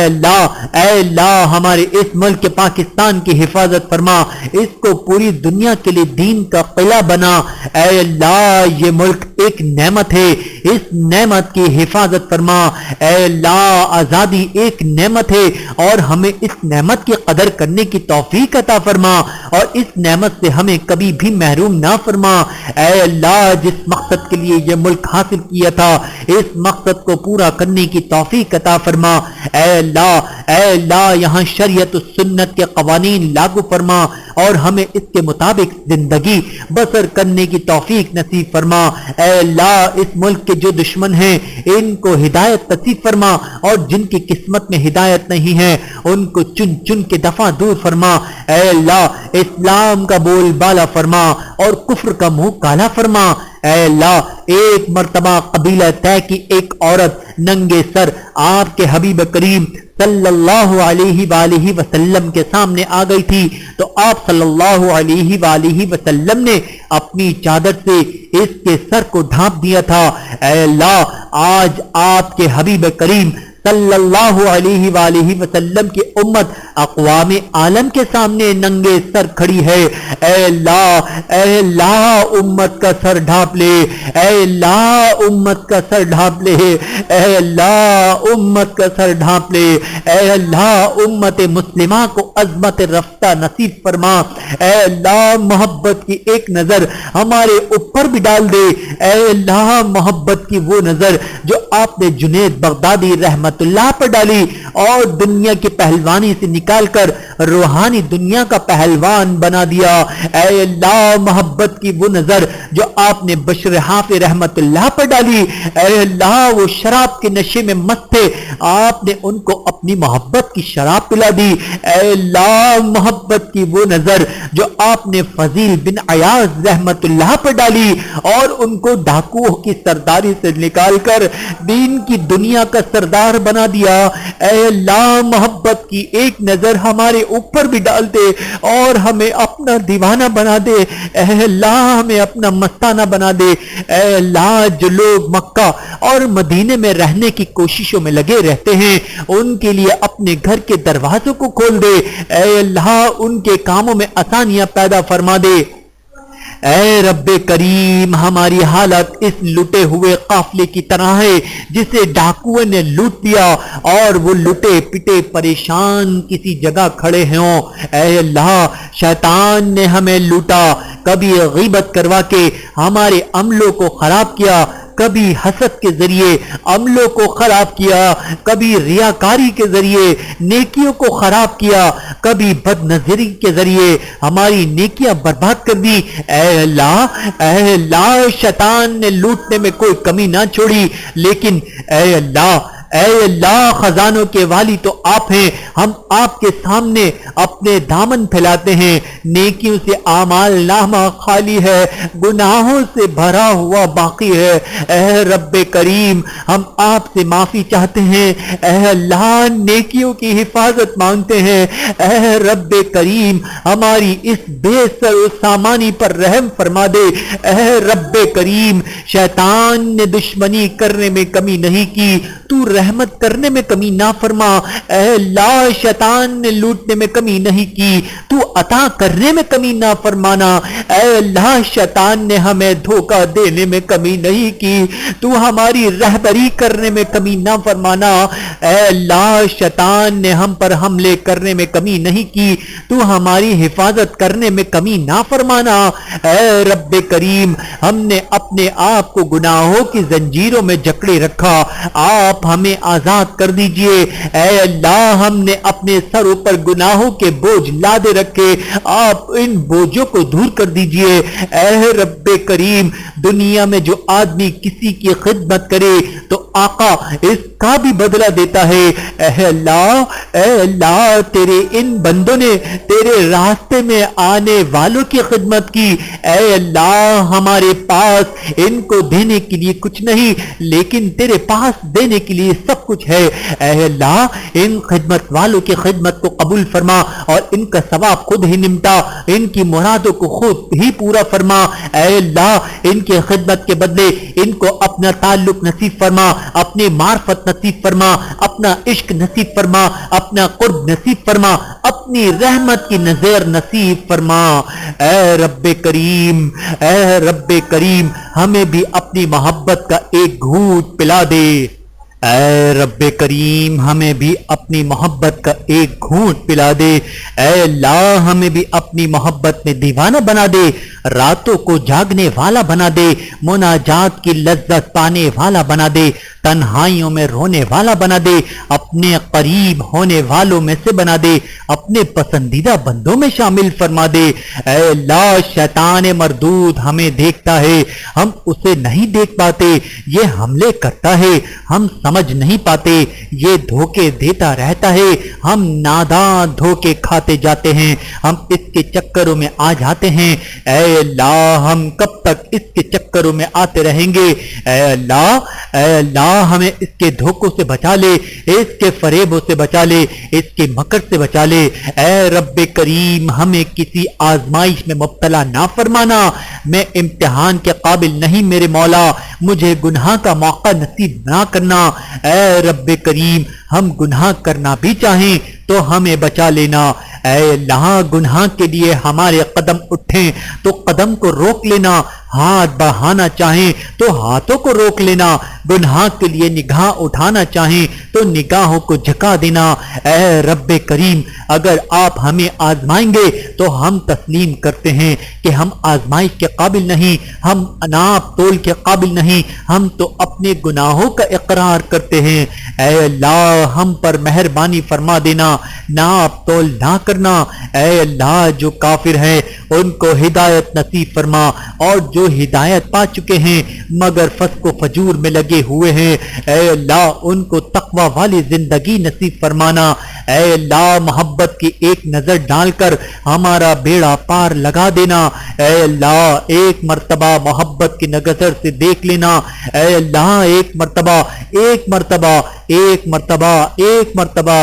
اللہ ہمارے اس ملک پاکستان کی حفاظت فرما، اس کو پوری دنیا کے لیے دین کا قلعہ بنا۔ اے اللہ یہ ملک ایک نعمت ہے، اس نعمت کی حفاظت فرما۔ اے اللہ آزادی ایک نعمت ہے اور ہمیں اس نعمت کی قدر کرنے کی توفیق عطا فرما اور اس نعمت سے ہمیں کبھی بھی محروم نہ فرما۔ اے اللہ جس مقصد کے لیے یہ ملک حاصل کیا تھا، اس مقصد کو پورا کرنے کی توفیق عطا فرما۔ اے اللہ یہاں شریعت و سنت کے قوانین لاگو فرما اور ہمیں اس کے مطابق زندگی بسر کرنے کی توفیق نصیب فرما۔ اے اللہ اس ملک کے جو دشمن ہیں ان کو ہدایت نصیب فرما اور جن کی قسمت میں ہدایت نہیں ہے ان کو چن چن کے دفع دور فرما۔ اے اللہ اسلام کا بول بالا فرما اور کفر کا منہ کالا فرما۔ اے اللہ ایک مرتبہ قبیلہ طے کی ایک عورت ننگے سر آپ کے حبیب کریم صلی اللہ علیہ وآلہ وسلم کے سامنے آ گئی تھی تو آپ صلی اللہ علیہ وآلہ وسلم نے اپنی چادر سے اس کے سر کو ڈھانپ دیا تھا۔ اے اللہ آج آپ کے حبیب کریم صلی اللہ علیہ وآلہ وسلم کی امت اقوام عالم کے سامنے ننگے سر کھڑی ہے۔ اے اللہ امت کا سر ڈھانپ لے، اے اللہ امت کا سر ڈھانپ لے، اے اللہ امت کا سر ڈھانپ لے، اے اللہ امت مسلمہ کو عظمت رفتہ نصیب فرما۔ اے اللہ محبت کی ایک نظر ہمارے اوپر بھی ڈال دے، اے اللہ محبت کی وہ نظر جو آپ نے جنید بغدادی رحمت اللہ پر ڈالی اور دنیا کی پہلوانی سے نکال کر روحانی دنیا کا پہلوان بنا دیا۔ اے اللہ محبت کی وہ نظر جو آپ نے بشر حافظ رحمت اللہ پر ڈالی، اے اللہ وہ شراب کے نشے میں مست تھے، آپ نے ان کو اپنی محبت کی شراب پلا دی۔ اے اللہ محبت کی وہ نظر جو آپ نے فضیل بن عیاض رحمت اللہ پر ڈالی اور ان کو ڈاکوؤں کی سرداری سے نکال کر دین کی دنیا کا سردار بنا دیا۔ اے اللہ محبت کی ایک نظر ہمارے اوپر بھی ڈال دے اور ہمیں اپنا دیوانہ بنا دے، اے اللہ ہمیں اپنا مستانہ بنا دے۔ اے اللہ جو لوگ مکہ اور مدینے میں رہنے کی کوششوں میں لگے رہتے ہیں ان کے لیے اپنے گھر کے دروازوں کو کھول دے، اے اللہ ان کے کاموں میں آسانیاں پیدا فرما دے۔ اے رب کریم ہماری حالت اس لٹے ہوئے قافلے کی طرح ہے جسے ڈاکوؤں نے لوٹ دیا اور وہ لٹے پٹے پریشان کسی جگہ کھڑے ہوں۔ اے اللہ شیطان نے ہمیں لوٹا، کبھی غیبت کروا کے ہمارے عملوں کو خراب کیا، کبھی حسد کے ذریعے عملوں کو خراب کیا، کبھی ریاکاری کے ذریعے نیکیوں کو خراب کیا، کبھی بد نظری کے ذریعے ہماری نیکیاں برباد کر دی۔ اے اللہ شیطان نے لوٹنے میں کوئی کمی نہ چھوڑی، لیکن اے اللہ خزانوں کے والی تو آپ ہیں، ہم آپ کے سامنے اپنے دامن پھیلاتے ہیں، نیکیوں سے اعمال نامہ خالی ہے، گناہوں سے بھرا ہوا باقی ہے۔ اے رب کریم ہم آپ سے معافی چاہتے ہیں، اے اللہ نیکیوں کی حفاظت مانگتے ہیں۔ اے رب کریم ہماری اس بے سر و سامانی پر رحم فرما دے۔ اے رب کریم شیطان نے دشمنی کرنے میں کمی نہیں کی، تو رحمت کرنے میں کمی نہ فرما، اے اللہ شیطان نے لوٹنے میں کمی نہیں کی، تو عطا کرنے میں کمی نہ فرمانا، اے اللہ شیطان نے ہمیں دھوکہ دینے میں کمی نہیں کی، تو ہماری رہبری کرنے میں کمی نہ فرمانا، اے اللہ شیطان نے ہم پر حملے کرنے میں کمی نہیں کی، تو ہماری حفاظت کرنے میں کمی نہ فرمانا، اے رب کریم ہم نے اپنے آپ کو گناہوں کی زنجیروں میں جکڑے رکھا، آپ ہمیں آزاد کر دیجئے، اے اللہ ہم نے اپنے سروں پر گناہوں کے بوجھ لادے رکھے، آپ ان بوجھوں کو دور کر دیجئے، اے رب کریم دنیا میں جو آدمی کسی کی خدمت کرے تو آقا اس کا بھی بدلہ دیتا ہے، اے اللہ تیرے ان بندوں نے تیرے راستے میں آنے والوں کی خدمت کی، اے اللہ ہمارے پاس ان کو دینے کے لیے کچھ نہیں لیکن تیرے پاس دینے کے لیے سب کچھ ہے، اے اللہ ان خدمت والوں کی خدمت کو قبول فرما اور ان کا ثواب خود ہی نمٹا، ان کی مرادوں کو خود ہی پورا فرما، اے اللہ ان کی خدمت کے بدلے ان کو اپنا تعلق نصیب فرما، اپنی معرفت نصیب فرما، اپنا عشق نصیب فرما، اپنا قرب نصیب فرما، اپنی رحمت کی نظر نصیب فرما، اے رب کریم ہمیں بھی اپنی محبت کا ایک گھونٹ پلا دے، اے رب کریم ہمیں بھی اپنی محبت کا ایک گھونٹ پلا دے، اے اللہ ہمیں بھی اپنی محبت میں دیوانہ بنا دے، راتوں کو جاگنے والا بنا دے، مناجات کی لذت پانے والا بنا دے، تنہائیوں میں رونے والا بنا دے، اپنے قریب ہونے والوں میں سے بنا دے، اپنے پسندیدہ بندوں میں شامل فرما دے، اے اللہ شیطان مردود ہمیں دیکھتا ہے، ہم اسے نہیں دیکھ پاتے، یہ حملے کرتا ہے، ہم سمجھ نہیں پاتے، یہ دھوکے دیتا رہتا ہے، ہم نادان دھوکے کھاتے جاتے ہیں، ہم اس کے چکروں میں آ جاتے ہیں، اے اللہ ہم کب تک اس کے چکروں میں آتے رہیں گے، اے اللہ ہمیں اس کے دھوکوں سے بچا لے، اس کے فریبوں سے بچا لے، اس کے مکر سے بچا لے، اے رب کریم ہمیں کسی آزمائش میں مبتلا نہ فرمانا، میں امتحان کے قابل نہیں میرے مولا، مجھے گناہ کا موقع نصیب نہ کرنا، اے رب کریم ہم گناہ کرنا بھی چاہیں تو ہمیں بچا لینا، اے اللہ گناہ کے لیے ہمارے قدم اٹھیں تو قدم کو روک لینا، ہاتھ بڑھانا چاہیں تو ہاتھوں کو روک لینا، گناہ کے لیے نگاہ اٹھانا چاہیں تو نگاہوں کو جھکا دینا، اے رب کریم اگر آپ ہمیں آزمائیں گے تو ہم تسلیم کرتے ہیں کہ ہم آزمائش کے قابل نہیں، ہم ناپ تول کے قابل نہیں، ہم تو اپنے گناہوں کا اقرار کرتے ہیں، اے اللہ ہم پر مہربانی فرما دینا، ناپ تول نہ کرنا، اے اللہ جو کافر ہیں ان کو ہدایت نصیب فرما، اور جو ہدایت پا چکے ہیں مگر فسق و فجور میں لگے ہوئے ہیں اے اللہ ان کو تقوی والی زندگی نصیب فرمانا، اے اللہ محبت کی ایک نظر ڈال کر ہمارا بیڑا پار لگا دینا، اے اللہ ایک مرتبہ محبت کی نظر سے دیکھ لینا، اے اللہ ایک مرتبہ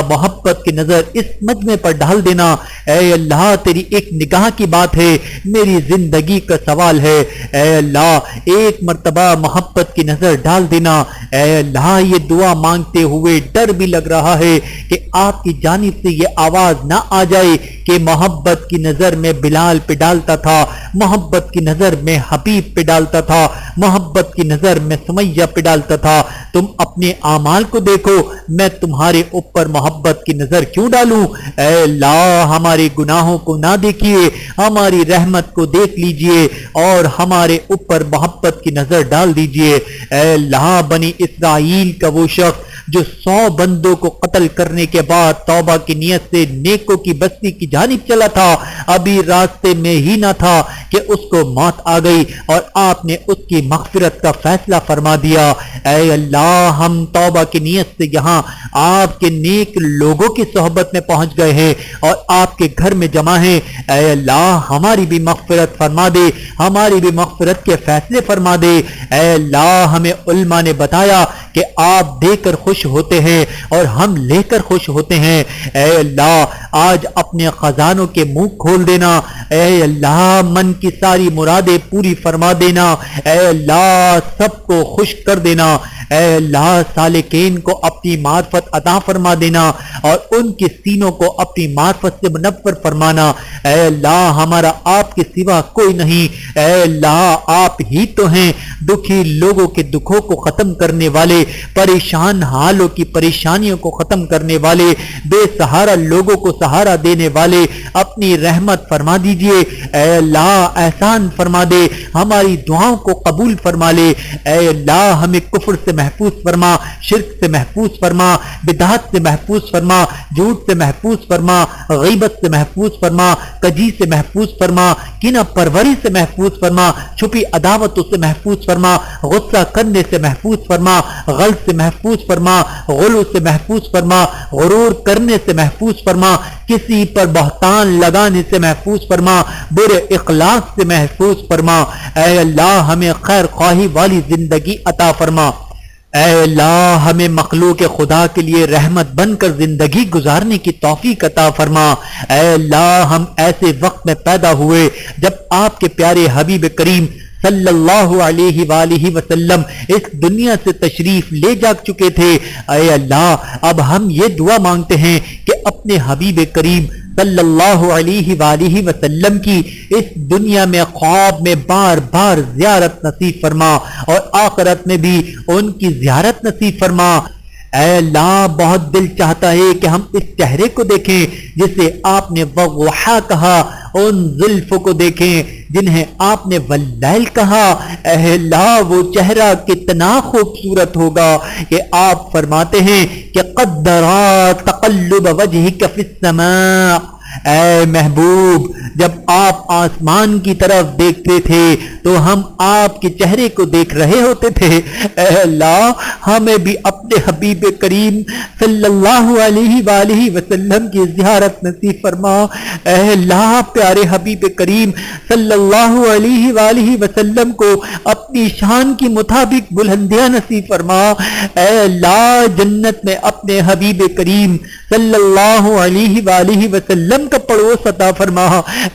محبت کی نظر اس مجمع پر ڈال دینا، اے اللہ تیری ایک نگاہ کی بات ہے، میری زندگی کا سوال ہے، اے اللہ ایک مرتبہ محبت کی نظر ڈال دینا، اے اللہ یہ دعا مانگتے ہوئے ڈر بھی لگ رہا ہے کہ آپ کی جانب سے یہ آواز نہ آ جائے کہ محبت کی نظر میں بلال پہ ڈالتا تھا، محبت کی نظر میں حبیب پہ ڈالتا تھا، محبت کی نظر میں سمیہ پہ ڈالتا تھا، تم اپنے اعمال کو دیکھو، میں تمہارے اوپر محبت کی نظر کیوں ڈالوں، اے اللہ ہمارے گناہوں کو نہ دیکھیے، ہماری رحمت کو دیکھ لیجئے اور ہمارے اوپر محبت کی نظر ڈال دیجئے، اے اللہ بنی اسرائیل کا وہ شخص جو 100 بندوں کو قتل کرنے کے بعد توبہ کی نیت سے نیکوں کی بستی کی جانب چلا تھا، ابھی راستے میں ہی نہ تھا کہ اس کو موت آ گئی اور آپ نے اس کی مغفرت کا فیصلہ فرما دیا، اے اللہ ہم توبہ کی نیت سے یہاں آپ کے نیک لوگوں کی صحبت میں پہنچ گئے ہیں اور آپ کے گھر میں جمع ہیں، اے اللہ ہماری بھی مغفرت فرما دے، ہماری بھی مغفرت کے فیصلے فرما دے، اے اللہ ہمیں علماء نے بتایا کہ آپ دے کر خوش ہوتے ہیں اور ہم لے کر خوش ہوتے ہیں۔ اے اللہ آج اپنے خزانوں کے منہ کھول دینا، اے اللہ من کی ساری مرادیں پوری فرما دینا، اے اللہ سب کو خوش کر دینا، اے اللہ سالکین کو اپنی معرفت عطا فرما دینا اور ان کے سینوں کو اپنی معرفت سے منور فرمانا۔ اے اللہ ہمارا آپ کے سوا کوئی نہیں، اے اللہ آپ ہی تو ہیں دکھی لوگوں کے دکھوں کو ختم کرنے والے، پریشان حالوں کی پریشانیوں کو ختم کرنے والے، بے سہارا لوگوں کو سہارا دینے والے۔ اپنی رحمت فرما دیجئے، اے اللہ احسان فرما دے، ہماری دعاؤں کو قبول فرما لے۔ اے اللہ ہمیں کفر سے محفوظ فرما، شرک سے محفوظ فرما، بدعت سے محفوظ فرما، جھوٹ سے محفوظ فرما، غیبت سے محفوظ فرما، کجی سے محفوظ فرما، کینہ پروری سے محفوظ فرما، چھپی عداوتوں سے محفوظ فرما، غصہ کرنے سے محفوظ فرما، غلط سے محفوظ فرما، غلو سے محفوظ فرما، غرور کرنے سے محفوظ فرما، کسی پر بہتان لگانے سے محفوظ فرما، برے اخلاق سے محفوظ فرما۔ اے اللہ ہمیں خیر خواہی والی زندگی عطا فرما۔ اے اللہ ہمیں مخلوق خدا کے لیے رحمت بن کر زندگی گزارنے کی توفیق عطا فرما۔ اے اللہ ہم ایسے وقت میں پیدا ہوئے جب آپ کے پیارے حبیب کریم صلی اللہ علیہ وآلہ وسلم اس دنیا سے تشریف لے جا چکے تھے۔ اے اللہ اب ہم یہ دعا مانگتے ہیں کہ اپنے حبیب کریم صلی اللہ علیہ وآلہ وسلم کی اس دنیا میں خواب میں بار بار زیارت نصیب فرما اور آخرت میں بھی ان کی زیارت نصیب فرما۔ اے اللہ بہت دل چاہتا ہے کہ ہم اس چہرے کو دیکھیں جسے آپ نے وضحا کہا، ان زلفوں کو دیکھیں جنہیں آپ نے واللیل کہا۔ اے اللہ وہ چہرہ کتنا خوبصورت ہوگا کہ آپ فرماتے ہیں کہ قدرا تقلب وجہک فی السماء۔ اے محبوب جب آپ آسمان کی طرف دیکھتے تھے تو ہم آپ کے چہرے کو دیکھ رہے ہوتے تھے۔ اے اللہ ہمیں بھی اپنے حبیب کریم صلی اللہ علیہ وآلہ وسلم کی زیارت نصیب فرما۔ اے اللہ پیارے حبیب کریم صلی اللہ علیہ وآلہ وسلم کو اپنی شان کی مطابق بلندیاں نصیب فرما۔ اے اللہ جنت میں اپنے حبیب کریم صلی اللہ علیہ وآلہ وسلم کا پڑوس عطا فرما۔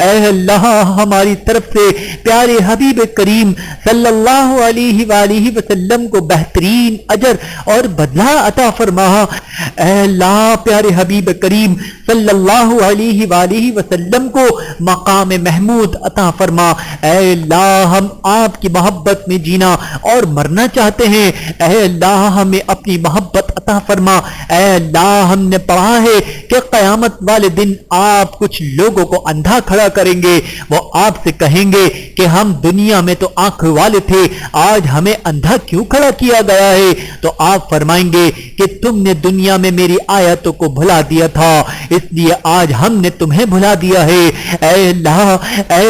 اے اللہ ہماری طرف سے پیارے حبیب کریم صلی اللہ علیہ وآلہ وسلم کو بہترین اجر اور بدلہ عطا فرما۔ اے اللہ پیارے حبیب کریم صلی اللہ علیہ وآلہ وسلم کو مقام محمود عطا فرما۔ اے اللہ ہم آپ کی محبت میں جینا اور مرنا چاہتے ہیں، اے اللہ ہمیں اپنی محبت عطا فرما۔ اے اللہ ہم نے پڑھا ہے کہ قیامت والے دن آپ کچھ لوگوں کو اندھا کھڑا کریں گے، وہ آپ سے کہیں گے کہ ہم دنیا میں تو آنکھ والے تھے، آج ہمیں اندھا کیوں کھڑا کیا گیا ہے؟ تو آپ فرمائیں گے کہ تم نے دنیا میں میری آیتوں کو بھلا دیا تھا، اس لیے آج ہم نے تمہیں بھلا دیا ہے۔ اے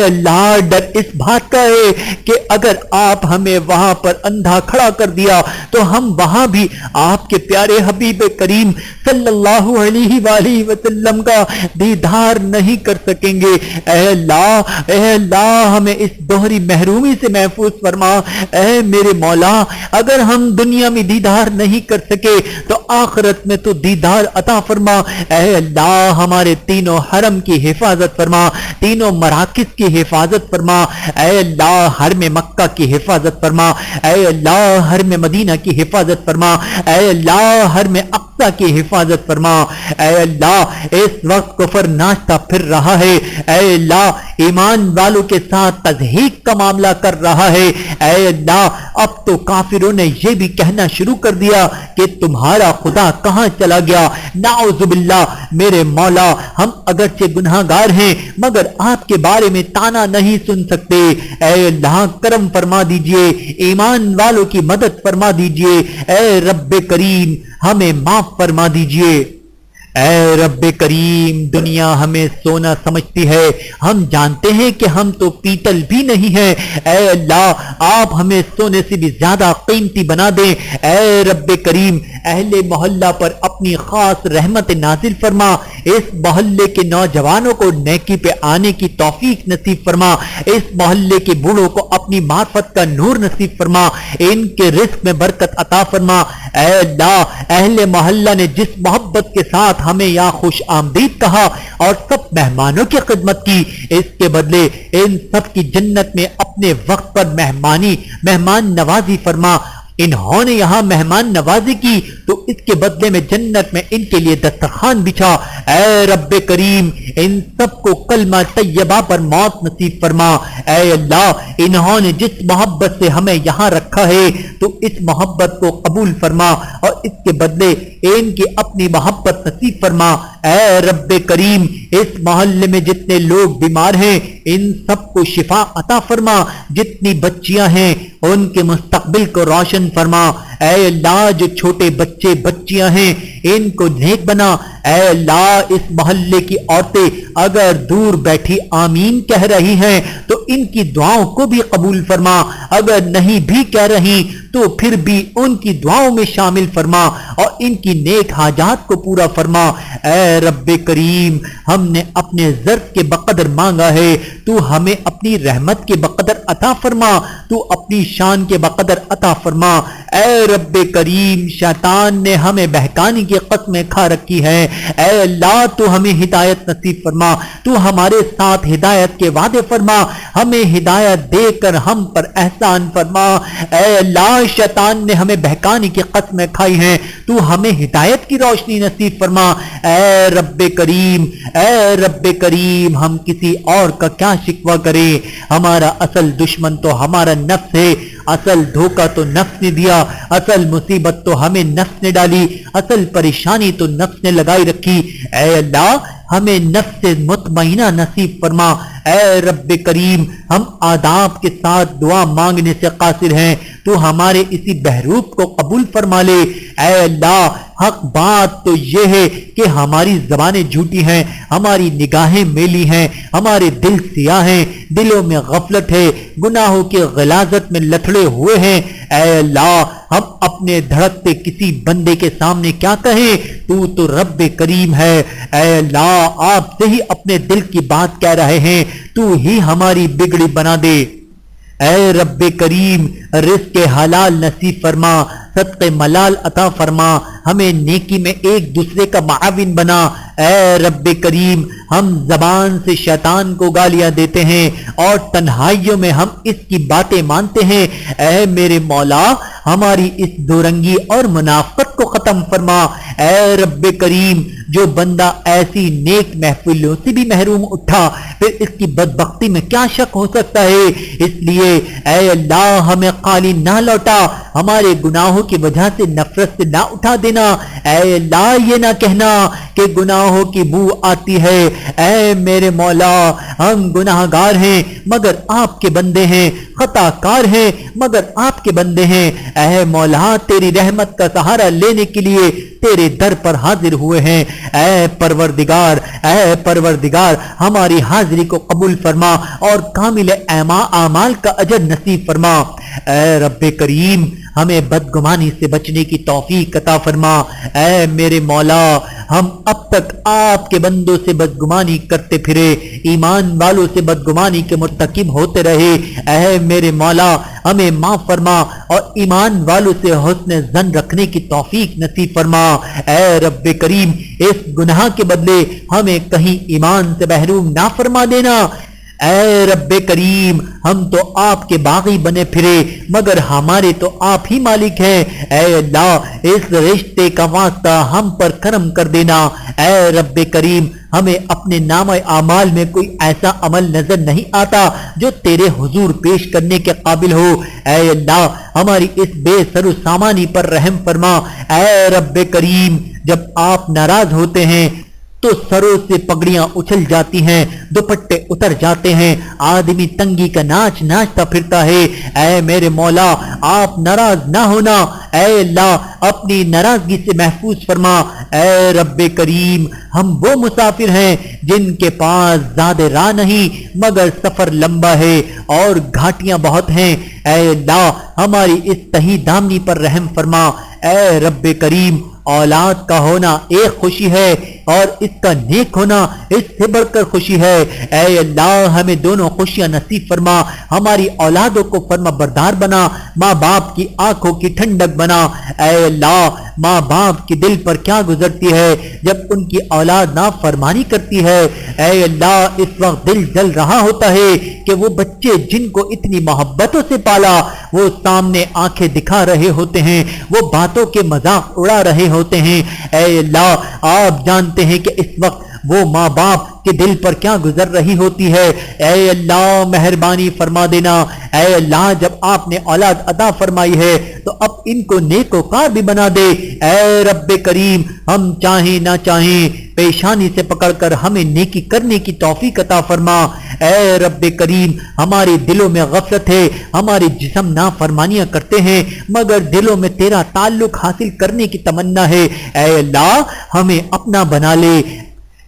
اللہ ڈر اس بات کا ہے کہ اگر آپ ہمیں وہاں پر اندھا کھڑا کر دیا تو ہم وہاں بھی آپ کے پیارے حبیب کریم صلی اللہ علیہ وآلہ وسلم کا دیدار نہیں کر سکیں گے۔ اے اللہ ہمیں اس دوہری محرومی سے محفوظ فرما۔ اے میرے مولا اگر ہم دنیا میں دیدار نہیں کر سکے تو آخرت میں تو دیدار عطا فرما۔ اے اللہ ہمارے تینوں حرم کی حفاظت فرما، تینوں مراکز کی حفاظت فرما۔ اے اللہ حرم مکہ کی حفاظت فرما، اے اللہ حرم مدینہ کی حفاظت فرما، اے اللہ حرم اقصی کی حفاظت فرما۔ اے اللہ اس وقت کفر ناشتا پھر رہا ہے، اے اللہ ایمان والوں کے ساتھ تضحیک کا معاملہ کر رہا ہے۔ اے اللہ اب تو کافروں نے یہ بھی کہنا شروع کر دیا کہ تمہارا خدا کہاں چلا گیا۔ نعوذ باللہ میرے مولا ہم اگرچہ گناہگار ہیں مگر آپ کے بارے میں تانا نہیں سن سکتے۔ اے اللہ کرم فرما دیجئے، ایمان والوں کی مدد فرما دیجئے۔ اے رب کریم ہمیں معاف فرما دیجئے۔ اے رب کریم دنیا ہمیں سونا سمجھتی ہے، ہم جانتے ہیں کہ ہم تو پیتل بھی نہیں ہیں۔ اے اللہ آپ ہمیں سونے سے بھی زیادہ قیمتی بنا دیں۔ اے رب کریم اہل محلہ پر اپنی خاص رحمت نازل فرما، اس محلے کے نوجوانوں کو نیکی پہ آنے کی توفیق نصیب فرما، اس محلے کے بوڑھوں کو اپنی معرفت کا نور نصیب فرما، ان کے رزق میں برکت عطا فرما۔ اے اللہ اہل محلہ نے جس محبت کے ساتھ ہمیں یہاں خوش آمدید کہا اور سب مہمانوں کی خدمت کی، اس کے بدلے ان سب کی جنت میں اپنے وقت پر مہمان نوازی فرما۔ انہوں نے یہاں مہمان نوازی کی تو اس کے بدلے میں جنت میں ان کے لیے دسترخوان بچھا۔ اے رب کریم ان سب کو کلمہ طیبہ پر موت نصیب فرما۔ اے اللہ انہوں نے جس محبت سے ہمیں یہاں رکھا ہے تو اس محبت کو قبول فرما اور اس کے بدلے ان کی اپنی محبت نصیب فرما۔ اے رب کریم اس محلے میں جتنے لوگ بیمار ہیں ان سب کو شفا عطا فرما، جتنی بچیاں ہیں ان کے مستقبل کو روشن فرما۔ اے اللہ جو چھوٹے بچے بچیاں ہیں ان کو نیک بنا۔ اے اللہ اس محلے کی عورتیں اگر دور بیٹھی آمین کہہ رہی ہیں تو ان کی دعاؤں کو بھی قبول فرما، اگر نہیں بھی کہہ رہی تو پھر بھی ان کی دعاؤں میں شامل فرما اور ان کی نیک حاجات کو پورا فرما۔ اے رب کریم ہم نے اپنے ظرف کے بقدر مانگا ہے، تو ہمیں اپنی رحمت کے بقدر عطا فرما، تو اپنی شان کے بقدر عطا فرما۔ اے رب کریم شیطان نے ہمیں بہکانے کی قسمیں کھا رکھی ہے، اے اللہ تو ہمیں ہدایت نصیب فرما، تو ہمارے ساتھ ہدایت کے وعدے فرما، ہمیں ہدایت دے کر ہم پر احسان فرما۔ اے اللہ شیطان نے ہمیں بہکانے کی قسمیں کھائی ہیں، تو ہمیں ہدایت کی روشنی نصیب فرما۔ اے رب کریم ہم کسی اور کا کیا شکوہ کریں، ہمارا اصل دشمن تو ہمارا نفس ہے، اصل دھوکہ تو نفس نے دیا، اصل مصیبت تو ہمیں نفس نے ڈالی، اصل پریشانی تو نفس نے لگائی رکھی۔ اے اللہ ہمیں نفس مطمئنہ نصیب فرما۔ اے رب کریم ہم آداب کے ساتھ دعا مانگنے سے قاصر ہیں، تو ہمارے اسی بہروپ کو قبول فرما لے۔ اے اللہ حق بات تو یہ ہے کہ ہماری زبانیں جھوٹی ہیں، ہماری نگاہیں میلی ہیں، ہمارے دل سیاہ ہیں، دلوں میں غفلت ہے، گناہوں کی غلاظت میں لتھڑے ہوئے ہیں۔ اے اللہ ہم اپنے دھڑکتے کسی بندے کے سامنے کیا کہیں، تو رب کریم ہے۔ اے اللہ آپ سے ہی اپنے دل کی بات کہہ رہے ہیں، تو ہی ہماری بگڑی بنا دے۔ اے رب کریم رزق حلال نصیب فرما، صدق ملال عطا فرما، ہمیں نیکی میں ایک دوسرے کا معاون بنا۔ اے رب کریم ہم زبان سے شیطان کو گالیاں دیتے ہیں اور تنہائیوں میں ہم اس کی باتیں مانتے ہیں۔ اے میرے مولا ہماری اس دورنگی اور منافقت کو ختم فرما۔ اے رب کریم جو بندہ ایسی نیک محفلوں سے بھی محروم اٹھا پھر اس کی بدبختی میں کیا شک ہو سکتا ہے، اس لیے اے اللہ ہمیں خالی نہ لوٹا، ہمارے گناہوں کی وجہ سے نفرت سے نہ اٹھا دینا۔ اے اللہ یہ نہ کہنا کہ گناہوں کی بو آتی ہے۔ اے میرے مولا ہم گناہگار ہیں مگر آپ کے بندے ہیں، خطا کار ہیں مگر آپ کے بندے ہیں۔ اے مولا تیری رحمت کا سہارا لینے کے لیے تیرے در پر حاضر ہوئے ہیں۔ اے پروردگار ہماری حاضری کو قبول فرما اور کامل اعمال کا اجر نصیب فرما۔ اے رب کریم ہمیں بدگمانی سے بچنے کی توفیق عطا فرما۔ اے میرے مولا ہم اب تک آپ کے بندوں سے بدگمانی کرتے پھرے، ایمان والوں سے بدگمانی کے مرتکب ہوتے رہے۔ اے میرے مولا ہمیں معاف فرما اور ایمان والوں سے حسن ظن رکھنے کی توفیق نصیب فرما۔ اے رب کریم اس گناہ کے بدلے ہمیں کہیں ایمان سے محروم نہ فرما دینا۔ اے رب کریم ہم تو آپ کے باغی بنے پھرے مگر ہمارے تو آپ ہی مالک ہیں۔ اے اللہ اس رشتے کا واسطہ ہم پر کرم کر دینا۔ اے رب کریم ہمیں اپنے نامہ اعمال میں کوئی ایسا عمل نظر نہیں آتا جو تیرے حضور پیش کرنے کے قابل ہو۔ اے اللہ ہماری اس بے سر و سامانی پر رحم فرما۔ اے رب کریم جب آپ ناراض ہوتے ہیں تو سروں سے پگڑیاں اچھل جاتی ہیں، دوپٹے اتر جاتے ہیں، آدمی تنگی کا ناچ ناچتا پھرتا ہے۔ اے میرے مولا آپ ناراض نہ ہونا، اے اللہ اپنی ناراضگی سے محفوظ فرما۔ اے رب کریم ہم وہ مسافر ہیں جن کے پاس زیادہ راہ نہیں مگر سفر لمبا ہے اور گھاٹیاں بہت ہیں۔ اے اللہ ہماری اس تہی دامنی پر رحم فرما۔ اے رب کریم اولاد کا ہونا ایک خوشی ہے، اور اس کا نیک ہونا اس سے بڑھ کر خوشی ہے۔ اے اللہ ہمیں دونوں خوشیاں نصیب فرما، ہماری اولادوں کو فرما بردار بنا، ماں باپ کی آنکھوں کی ٹھنڈک بنا۔ اے اللہ ماں باپ کی دل پر کیا گزرتی ہے جب ان کی اولاد نافرمانی کرتی ہے۔ اے اللہ اس وقت دل جل رہا ہوتا ہے کہ وہ بچے جن کو اتنی محبتوں سے پالا وہ سامنے آنکھیں دکھا رہے ہوتے ہیں، وہ باتوں کے مذاق اڑا رہے ہوتے ہیں۔ اے اللہ آپ جانتے ہیں کہ اس وقت وہ ماں باپ کے دل پر کیا گزر رہی ہوتی ہے۔ اے اللہ مہربانی فرما دینا۔ اے اللہ جب آپ نے اولاد عطا فرمائی ہے تو اب ان کو نیکوکار بھی بنا دے۔ اے رب کریم ہم چاہیں نہ چاہیں پیشانی سے پکڑ کر ہمیں نیکی کرنے کی توفیق عطا فرما۔ اے رب کریم ہمارے دلوں میں غفلت ہے، ہمارے جسم نافرمانیاں کرتے ہیں مگر دلوں میں تیرا تعلق حاصل کرنے کی تمنا ہے۔ اے اللہ ہمیں اپنا بنا لے۔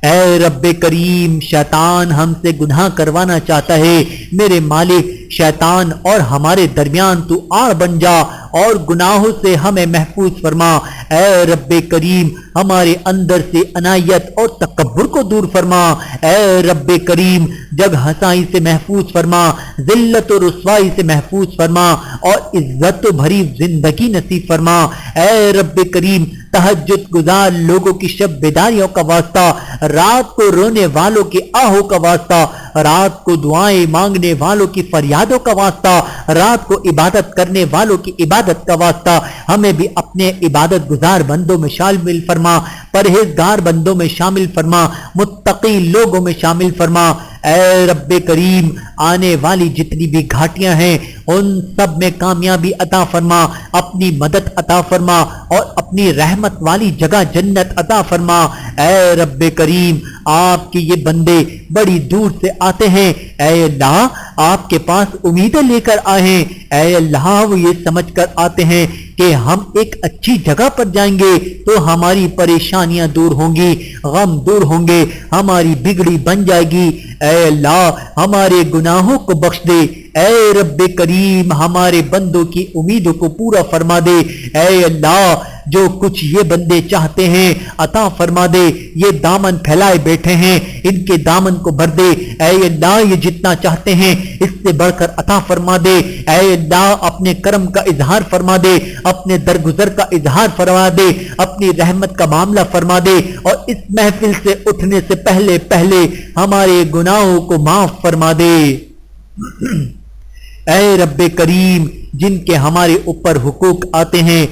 اے رب کریم شیطان ہم سے گناہ کروانا چاہتا ہے، میرے مالک شیطان اور ہمارے درمیان تو آڑ بن جا اور گناہوں سے ہمیں محفوظ فرما۔ اے رب کریم ہمارے اندر سے انایت اور تکبر کو دور فرما۔ اے رب کریم جگ ہنسائی سے محفوظ فرما، ذلت و رسوائی سے محفوظ فرما اور عزت و بھری زندگی نصیب فرما۔ اے رب کریم تہجد گزار لوگوں کی شب بیداریوں کا واسطہ، رات کو رونے والوں کی آہوں کا واسطہ، رات کو دعائیں مانگنے والوں کی فریادوں کا واسطہ، رات کو عبادت کرنے والوں کی عبادت کا واسطہ ہمیں بھی اپنے عبادت گزار بندوں میں شامل فرما، پرہیزگار بندوں میں شامل فرما، متقی لوگوں میں شامل فرما۔ اے رب کریم آنے والی جتنی بھی گھاٹیاں ہیں ان سب میں کامیابی عطا فرما، اپنی مدد عطا فرما اور اپنی رحمت والی جگہ جنت عطا فرما۔ اے رب کریم آپ کے یہ بندے بڑی دور سے آتے ہیں، اے اللہ آپ کے پاس امیدیں لے کر آئے ہیں۔ اے اللہ وہ یہ سمجھ کر آتے ہیں کہ ہم ایک اچھی جگہ پر جائیں گے تو ہماری پریشانیاں دور ہوں گی، غم دور ہوں گے، ہماری بگڑی بن جائے گی۔ اے اللہ ہمارے گناہوں کو بخش دے۔ اے رب کریم ہمارے بندوں کی امیدوں کو پورا فرما دے۔ اے اللہ جو کچھ یہ بندے چاہتے ہیں عطا فرما دے، یہ دامن پھیلائے بیٹھے ہیں ان کے دامن کو بھر دے۔ اے اللہ یہ جتنا چاہتے ہیں اس سے بڑھ کر عطا فرما دے۔ اے اللہ اپنے کرم کا اظہار فرما دے، اپنے درگزر کا اظہار فرما دے، اپنی رحمت کا معاملہ فرما دے اور اس محفل سے اٹھنے سے پہلے پہلے ہمارے گناہوں کو معاف فرما دے۔ اے رب کریم جن کے ہمارے اوپر حقوق آتے ہیں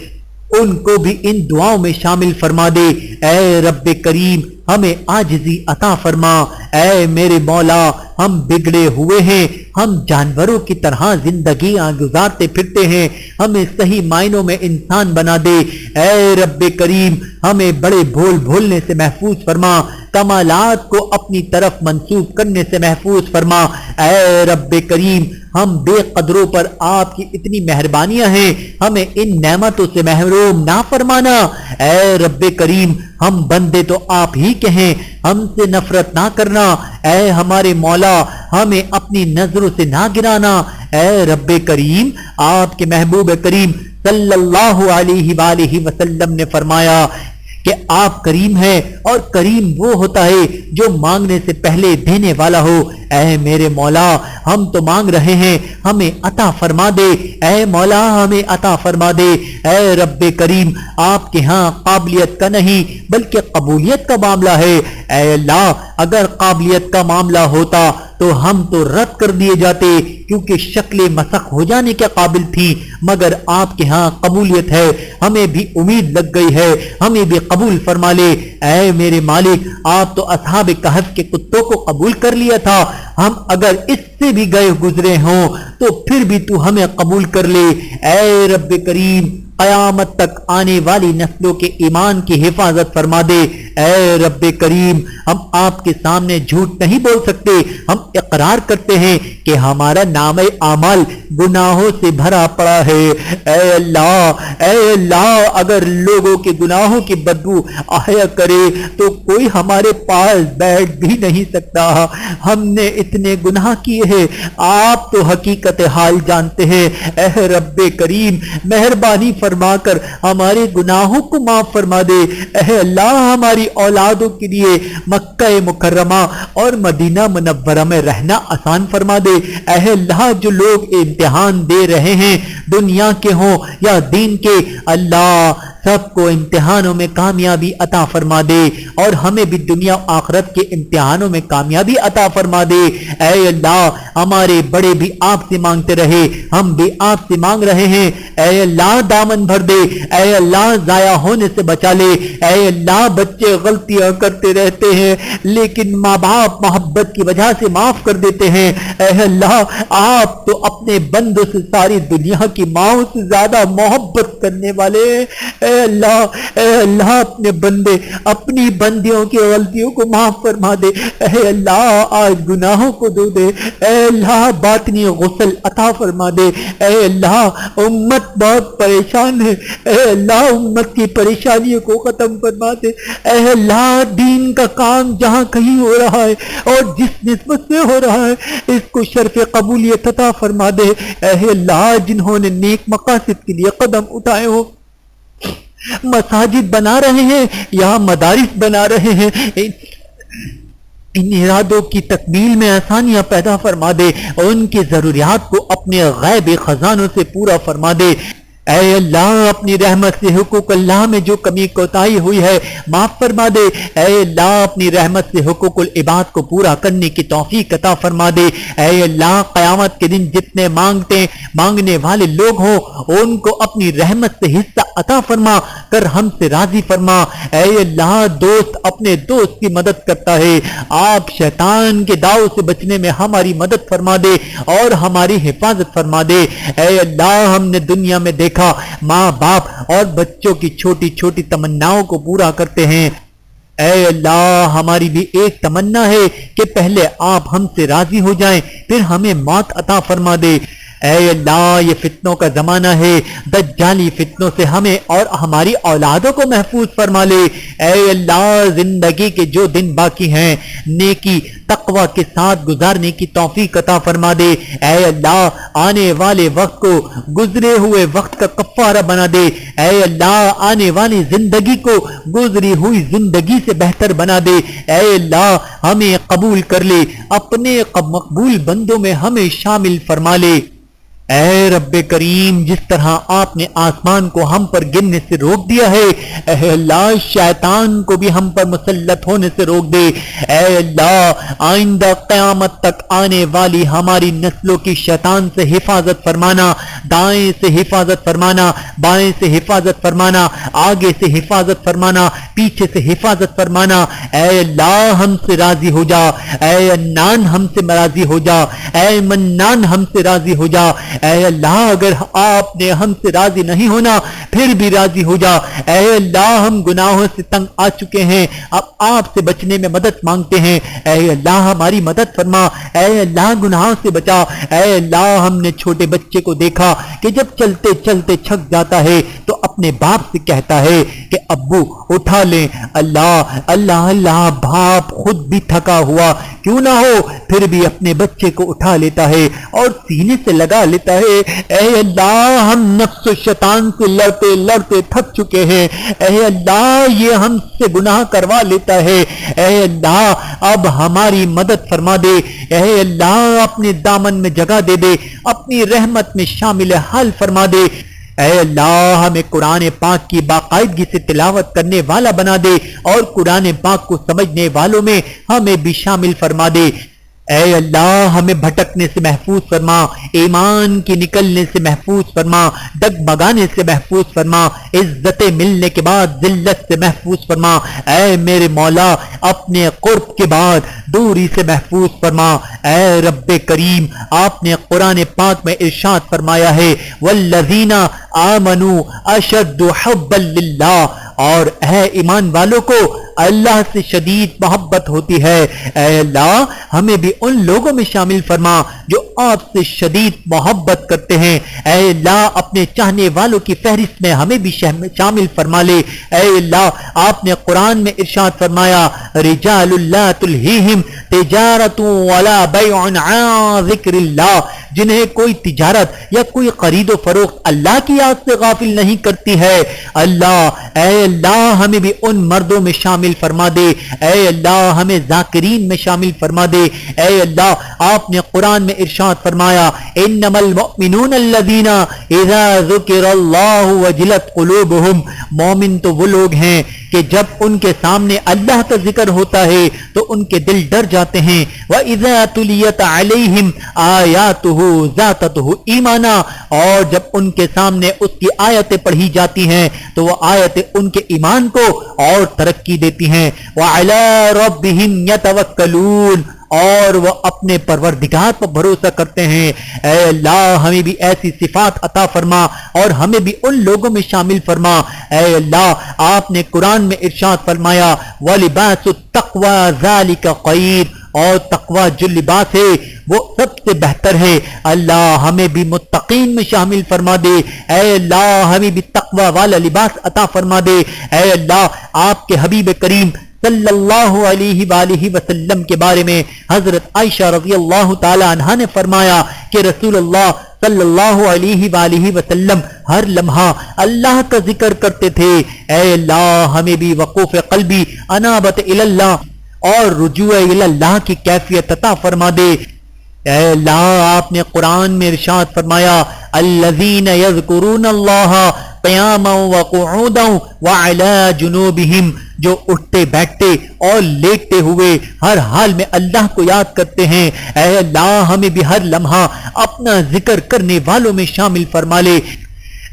ان کو بھی ان دعاؤں میں شامل فرما دے۔ اے رب کریم ہمیں عاجزی عطا فرما۔ اے میرے مولا ہم بگڑے ہوئے ہیں، ہم جانوروں کی طرح زندگیاں گزارتے پھرتے ہیں، ہمیں صحیح معنوں میں انسان بنا دے۔ اے رب کریم ہمیں بڑے بھولنے سے محفوظ فرما، کمالات کو اپنی طرف منسوب کرنے سے محفوظ فرما۔ اے رب کریم ہم بے قدروں پر آپ کی اتنی مہربانیاں ہیں، ہمیں ان نعمتوں سے محروم نہ فرمانا۔ اے رب کریم ہم بندے تو آپ ہی کے ہیں، ہم سے نفرت نہ کرنا۔ اے ہمارے مولا ہمیں اپنی نظروں سے نہ گرانا۔ اے رب کریم آپ کے محبوب کریم صلی اللہ علیہ وآلہ وسلم نے فرمایا کہ آپ کریم ہیں اور کریم وہ ہوتا ہے جو مانگنے سے پہلے دینے والا ہو۔ اے میرے مولا ہم تو مانگ رہے ہیں، ہمیں عطا فرما دے۔ اے مولا ہمیں عطا فرما دے۔ اے رب کریم آپ کے ہاں قابلیت کا نہیں بلکہ قبولیت کا معاملہ ہے۔ اے اللہ اگر قابلیت کا معاملہ ہوتا تو ہم تو رد کر دیے جاتے کیونکہ شکل مسخ ہو جانے کے قابل تھی، مگر آپ کے ہاں قبولیت ہے، ہمیں بھی امید لگ گئی ہے، ہمیں بھی قبول فرما لے۔ اے میرے مالک آپ تو اصحاب کہف کے کتوں کو قبول کر لیا تھا، ہم اگر اس سے بھی گئے گزرے ہوں تو پھر بھی تو ہمیں قبول کر لے۔ اے رب کریم قیامت تک آنے والی نسلوں کے ایمان کی حفاظت فرما دے۔ اے رب کریم ہم آپ کے سامنے جھوٹ نہیں بول سکتے، ہم اقرار کرتے ہیں کہ ہمارا نام اعمال گناہوں سے بھرا پڑا ہے۔ اے اللہ اگر لوگوں کے گناہوں کی بدبو آیا کرے تو کوئی ہمارے پاس بیٹھ بھی نہیں سکتا۔ ہم نے اتنے گناہ کیے ہیں، آپ تو حقیقت حال جانتے ہیں۔ اے رب کریم مہربانی فرما کر ہمارے گناہوں کو معاف فرما دے۔ اے اللہ ہماری ہماری اولادوں کے لیے مکہ مکرمہ اور مدینہ منورہ میں رہنا آسان فرما دے۔ اے اللہ جو لوگ امتحان دے رہے ہیں دنیا کے ہوں یا دین کے، اللہ سب کو امتحانوں میں کامیابی عطا فرما دے اور ہمیں بھی دنیا آخرت کے امتحانوں میں کامیابی عطا فرما دے۔ اے اللہ ہمارے بڑے بھی آپ سے مانگتے رہے، ہم بھی آپ سے مانگ رہے ہیں، اے اللہ دامن بھر دے، اے اللہ ضائع ہونے سے بچا لے۔ اے اللہ بچے غلطیاں کرتے رہتے ہیں لیکن ماں باپ محبت کی وجہ سے معاف کر دیتے ہیں۔ اے اللہ آپ تو اپنے بندوں سے ساری دنیا کی ماؤں سے زیادہ محبت کرنے والے ہیں۔ اے اللہ اپنے بندے اپنی بندیوں کی غلطیوں کو معاف فرما دے۔ اے اللہ آج گناہوں کو دھو دے۔ اے اللہ باطنی غسل عطا فرما دے۔ اے اللہ امت بہت پریشان ہے، اے اللہ امت کی پریشانیوں کو ختم فرما دے۔ اے اللہ دین کا کام جہاں کہیں ہو رہا ہے اور جس نسبت سے ہو رہا ہے اس کو شرف قبولیت عطا فرما دے۔ اے اللہ جنہوں نے نیک مقاصد کے لیے قدم اٹھائے ہو، مساجد بنا رہے ہیں یا مدارس بنا رہے ہیں، ان ارادوں کی تکمیل میں آسانیاں پیدا فرما دے اور ان کی ضروریات کو اپنے غیب خزانوں سے پورا فرما دے۔ اے اللہ اپنی رحمت سے حقوق اللہ میں جو کمی کوتاہی ہوئی ہے معاف فرما دے۔ اے اللہ اپنی رحمت سے حقوق العباد کو پورا کرنے کی توفیق عطا فرما دے۔ اے اللہ قیامت کے دن جتنے مانگنے والے لوگ ہوں ان کو اپنی رحمت سے حصہ عطا فرما کر ہم سے راضی فرما۔ اے اللہ دوست اپنے دوست کی مدد کرتا ہے، آپ شیطان کے داؤ سے بچنے میں ہماری مدد فرما دے اور ہماری حفاظت فرما دے۔ اے اللہ ہم نے دنیا میں دیکھا ماں باپ اور بچوں کی چھوٹی چھوٹی تمناؤں کو پورا کرتے ہیں، اے اللہ ہماری بھی ایک تمنا ہے کہ پہلے آپ ہم سے راضی ہو جائیں پھر ہمیں موت عطا فرما دے۔ اے اللہ یہ فتنوں کا زمانہ ہے، دجالی فتنوں سے ہمیں اور ہماری اولادوں کو محفوظ فرما لے۔ اے اللہ زندگی کے جو دن باقی ہیں نیکی تقوی کے ساتھ گزارنے کی توفیق عطا فرما دے۔ اے اللہ آنے والے وقت کو گزرے ہوئے وقت کا کفارہ بنا دے۔ اے اللہ آنے والی زندگی کو گزری ہوئی زندگی سے بہتر بنا دے۔ اے اللہ ہمیں قبول کر لے، اپنے مقبول بندوں میں ہمیں شامل فرما لے۔ اے رب کریم جس طرح آپ نے آسمان کو ہم پر گرنے سے روک دیا ہے، اے اللہ شیطان کو بھی ہم پر مسلط ہونے سے روک دے۔ اے اللہ آئندہ قیامت تک آنے والی ہماری نسلوں کی شیطان سے حفاظت فرمانا، دائیں سے حفاظت فرمانا، بائیں سے حفاظت فرمانا، آگے سے حفاظت فرمانا، پیچھے سے حفاظت فرمانا۔ اے اللہ ہم سے راضی ہو جا، اے انان ہم سے راضی ہو جا، اے منان ہم سے راضی ہو جا۔ اے اللہ اگر آپ نے ہم سے راضی نہیں ہونا پھر بھی راضی ہو جا۔ اے اللہ ہم گناہوں سے تنگ آ چکے ہیں، اب آپ سے بچنے میں مدد مانگتے ہیں۔ اے اللہ ہماری مدد فرما، اے اللہ گناہوں سے بچا۔ اے اللہ ہم نے چھوٹے بچے کو دیکھا کہ جب چلتے چلتے تھک جاتا ہے تو اپنے باپ سے کہتا ہے کہ ابو اٹھا لیں۔ اللہ اللہ اللہ باپ خود بھی تھکا ہوا کیوں نہ ہو پھر بھی اپنے بچے کو اٹھا لیتا ہے اور سینے سے لگا لیتا ہے۔ اے اللہ ہم نفس و شیطان سے لڑتے لڑتے تھک چکے ہیں، اے اللہ یہ ہم سے گناہ کروا لیتا ہے۔ اے اللہ اب ہماری مدد فرما دے، اے اللہ اپنے دامن میں جگہ دے دے، اپنی رحمت میں شامل حال فرما دے۔ اے اللہ ہمیں قرآن پاک کی باقاعدگی سے تلاوت کرنے والا بنا دے اور قرآن پاک کو سمجھنے والوں میں ہمیں بھی شامل فرما دے۔ اے اللہ ہمیں بھٹکنے سے محفوظ فرما، ایمان کی نکلنے سے محفوظ فرما، ڈگمگانے سے محفوظ فرما، عزت ملنے کے بعد ذلت سے محفوظ فرما۔ اے میرے مولا اپنے قرب کے بعد دوری سے محفوظ فرما۔ اے رب کریم آپ نے قرآن پاک میں ارشاد فرمایا ہے والذین آمنوا اشد حبا للہ، اور اے ایمان والوں کو اللہ سے شدید محبت ہوتی ہے۔ اے اللہ ہمیں بھی ان لوگوں میں شامل فرما جو آپ سے شدید محبت کرتے ہیں۔ اے اللہ اپنے چاہنے والوں کی فہرست میں ہمیں بھی شامل فرما لے۔ اے اللہ آپ نے قرآن میں ارشاد فرمایا رجال لا تلہیہم تجارت ولا بیع عن ذکر اللہ، جنہیں کوئی تجارت یا کوئی خرید و فروخت اللہ کی یاد سے غافل نہیں کرتی ہے۔ اللہ اے اللہ ہمیں بھی ان مردوں میں شامل فرما دے، اے اللہ ہمیں ذاکرین میں شامل فرما دے۔ اے اللہ آپ نے قرآن میں ارشاد فرمایا انما المؤمنون الذین اذا ذکر اللہ وجلت قلوبہم، مومن تو وہ لوگ ہیں کہ جب ان کے سامنے اللہ کا ذکر ہوتا ہے تو ان کے دل ڈر جاتے ہیں۔ وَإِذَا تُلِيَتْ عَلَيْهِمْ آيَاتُهُ زَادَتْهُمْ ایمانا، اور جب ان کے سامنے اس کی آیتیں پڑھی جاتی ہیں تو وہ آیتیں ان کے ایمان کو اور ترقی دیتی ہیں۔ وَعَلَىٰ رَبِّهِمْ يَتَوَكَّلُونَ، اور وہ اپنے پروردگار پر بھروسہ کرتے ہیں۔ اے اللہ ہمیں بھی ایسی صفات عطا فرما اور ہمیں بھی ان لوگوں میں شامل فرما۔ اے اللہ آپ نے قرآن میں ارشاد فرمایا وَلِبَاسُ التَّقْوَىٰ ذَلِكَ خَيْرٌ، اور تقوی جو لباس ہے وہ سب سے بہتر ہے۔ اللہ ہمیں بھی متقین میں شامل فرما دے، اے اللہ ہمیں بھی تقوی والا لباس عطا فرما دے۔ اے اللہ آپ کے حبیب کریم صلی اللہ علیہ وآلہ وسلم کے بارے میں حضرت عائشہ رضی اللہ تعالی عنہا نے فرمایا کہ رسول اللہ صلی اللہ علیہ وآلہ وسلم ہر لمحہ اللہ کا ذکر کرتے تھے۔ اے اللہ ہمیں بھی وقوف قلبی، انابت الی اللہ اور رجوع الی اللہ کی کیفیت عطا فرما دے۔ اے اللہ آپ نے قرآن میں ارشاد فرمایا الذین یذکرون اللہ قیاما وقعودا وعلی جنوبہم، جو اٹھتے بیٹھتے اور لیٹتے ہوئے ہر حال میں اللہ کو یاد کرتے ہیں۔ اے اللہ ہمیں بھی ہر لمحہ اپنا ذکر کرنے والوں میں شامل فرما لے۔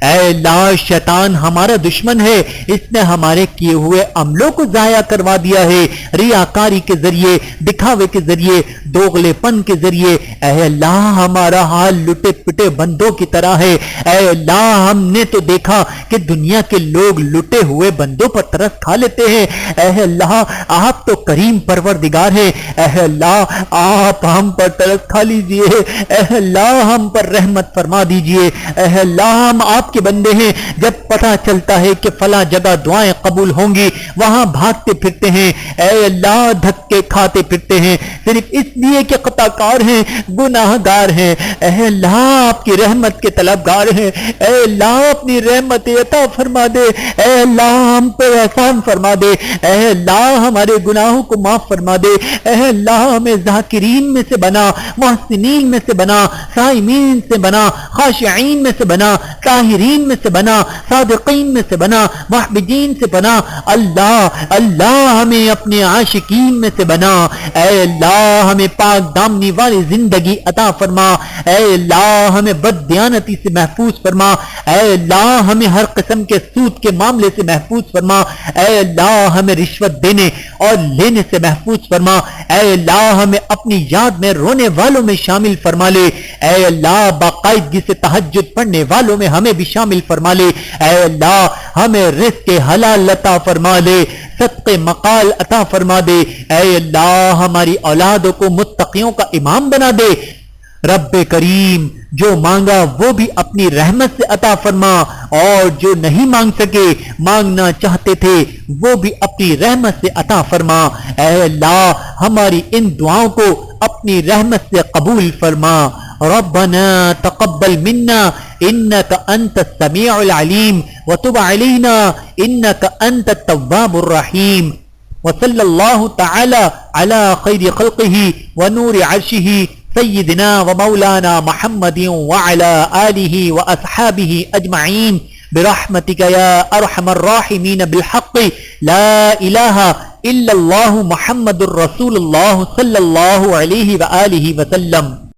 اے اللہ شیطان ہمارا دشمن ہے، اس نے ہمارے کیے ہوئے عملوں کو ضائع کروا دیا ہے، ریاکاری کے ذریعے، دکھاوے کے ذریعے، دوغلے پن کے ذریعے۔ اے اللہ ہمارا حال لٹے پٹے بندوں کی طرح ہے۔ اے اللہ ہم نے تو دیکھا کہ دنیا کے لوگ لٹے ہوئے بندوں پر ترس کھا لیتے ہیں۔ اے اللہ آپ تو کریم پروردگار ہیں، اے اللہ آپ ہم پر ترس کھا لیجئے، اے اللہ ہم پر رحمت فرما دیجئے۔ اے اللہ ہم آپ کے بندے ہیں، جب پتہ چلتا ہے کہ فلاں جگہ دعائیں قبول ہوں گی وہاں بھاگتے پھرتے ہیں۔ اے اللہ دھکے کھاتے پھرتے ہیں صرف اس لیے کہ خطا کار ہیں، گناہ گار ہیں۔ اے اللہ آپ کی رحمت کے طلبگار ہیں، اے اللہ اپنی رحمت عطا فرما دے۔ اے اللہ ہم پر احسان فرما دے، اے اللہ ہمارے گناہوں کو معاف فرما دے۔ اے اللہ ہمیں ذاکرین میں سے بنا، محسنین میں سے بنا، صائمین سے بنا، خاشعین میں سے بنا، طاہرین میں سے بنا، صادقین میں سے بنا، محبدین سے بنا۔ اللہ اللہ ہمیں اپنے عاشقین میں سے بنا۔ اے اللہ ہمیں پاک دامنی والی زندگی عطا فرما۔ اے اللہ ہمیں بددیانتی سے محفوظ فرما۔ اے اللہ ہمیں ہر قسم کے سود کے معاملے سے محفوظ فرما۔ اے اللہ ہمیں رشوت دینے اور لینے سے محفوظ فرما۔ اے اللہ ہمیں اپنی یاد میں رونے والوں میں شامل فرما لے۔ اے اللہ باقاعدگی سے تہجد پڑھنے والوں میں ہمیں بھی شامل فرما لے۔ اے اللہ ہمیں رزق حلال عطا فرما لے، صدق مقال عطا فرما دے۔ اے اللہ ہماری اولادوں کو متقیوں کا امام بنا دے۔ رب کریم جو مانگا وہ بھی اپنی رحمت سے عطا فرما، اور جو نہیں مانگ سکے، مانگنا چاہتے تھے، وہ بھی اپنی رحمت سے عطا فرما۔ اے اللہ ہماری ان دعاؤں کو اپنی رحمت سے قبول فرما۔ ربنا تقبل منا انك انت السميع العليم وتب علينا انك انت التواب الرحيم وصلى الله تعالى على خير خلقه ونور عرشه سيدنا ومولانا محمد وعلى آله وأصحابه أجمعين برحمتك يا أرحم الراحمين بالحق لا إله إلا الله محمد رسول الله صلى الله عليه وآله وسلم۔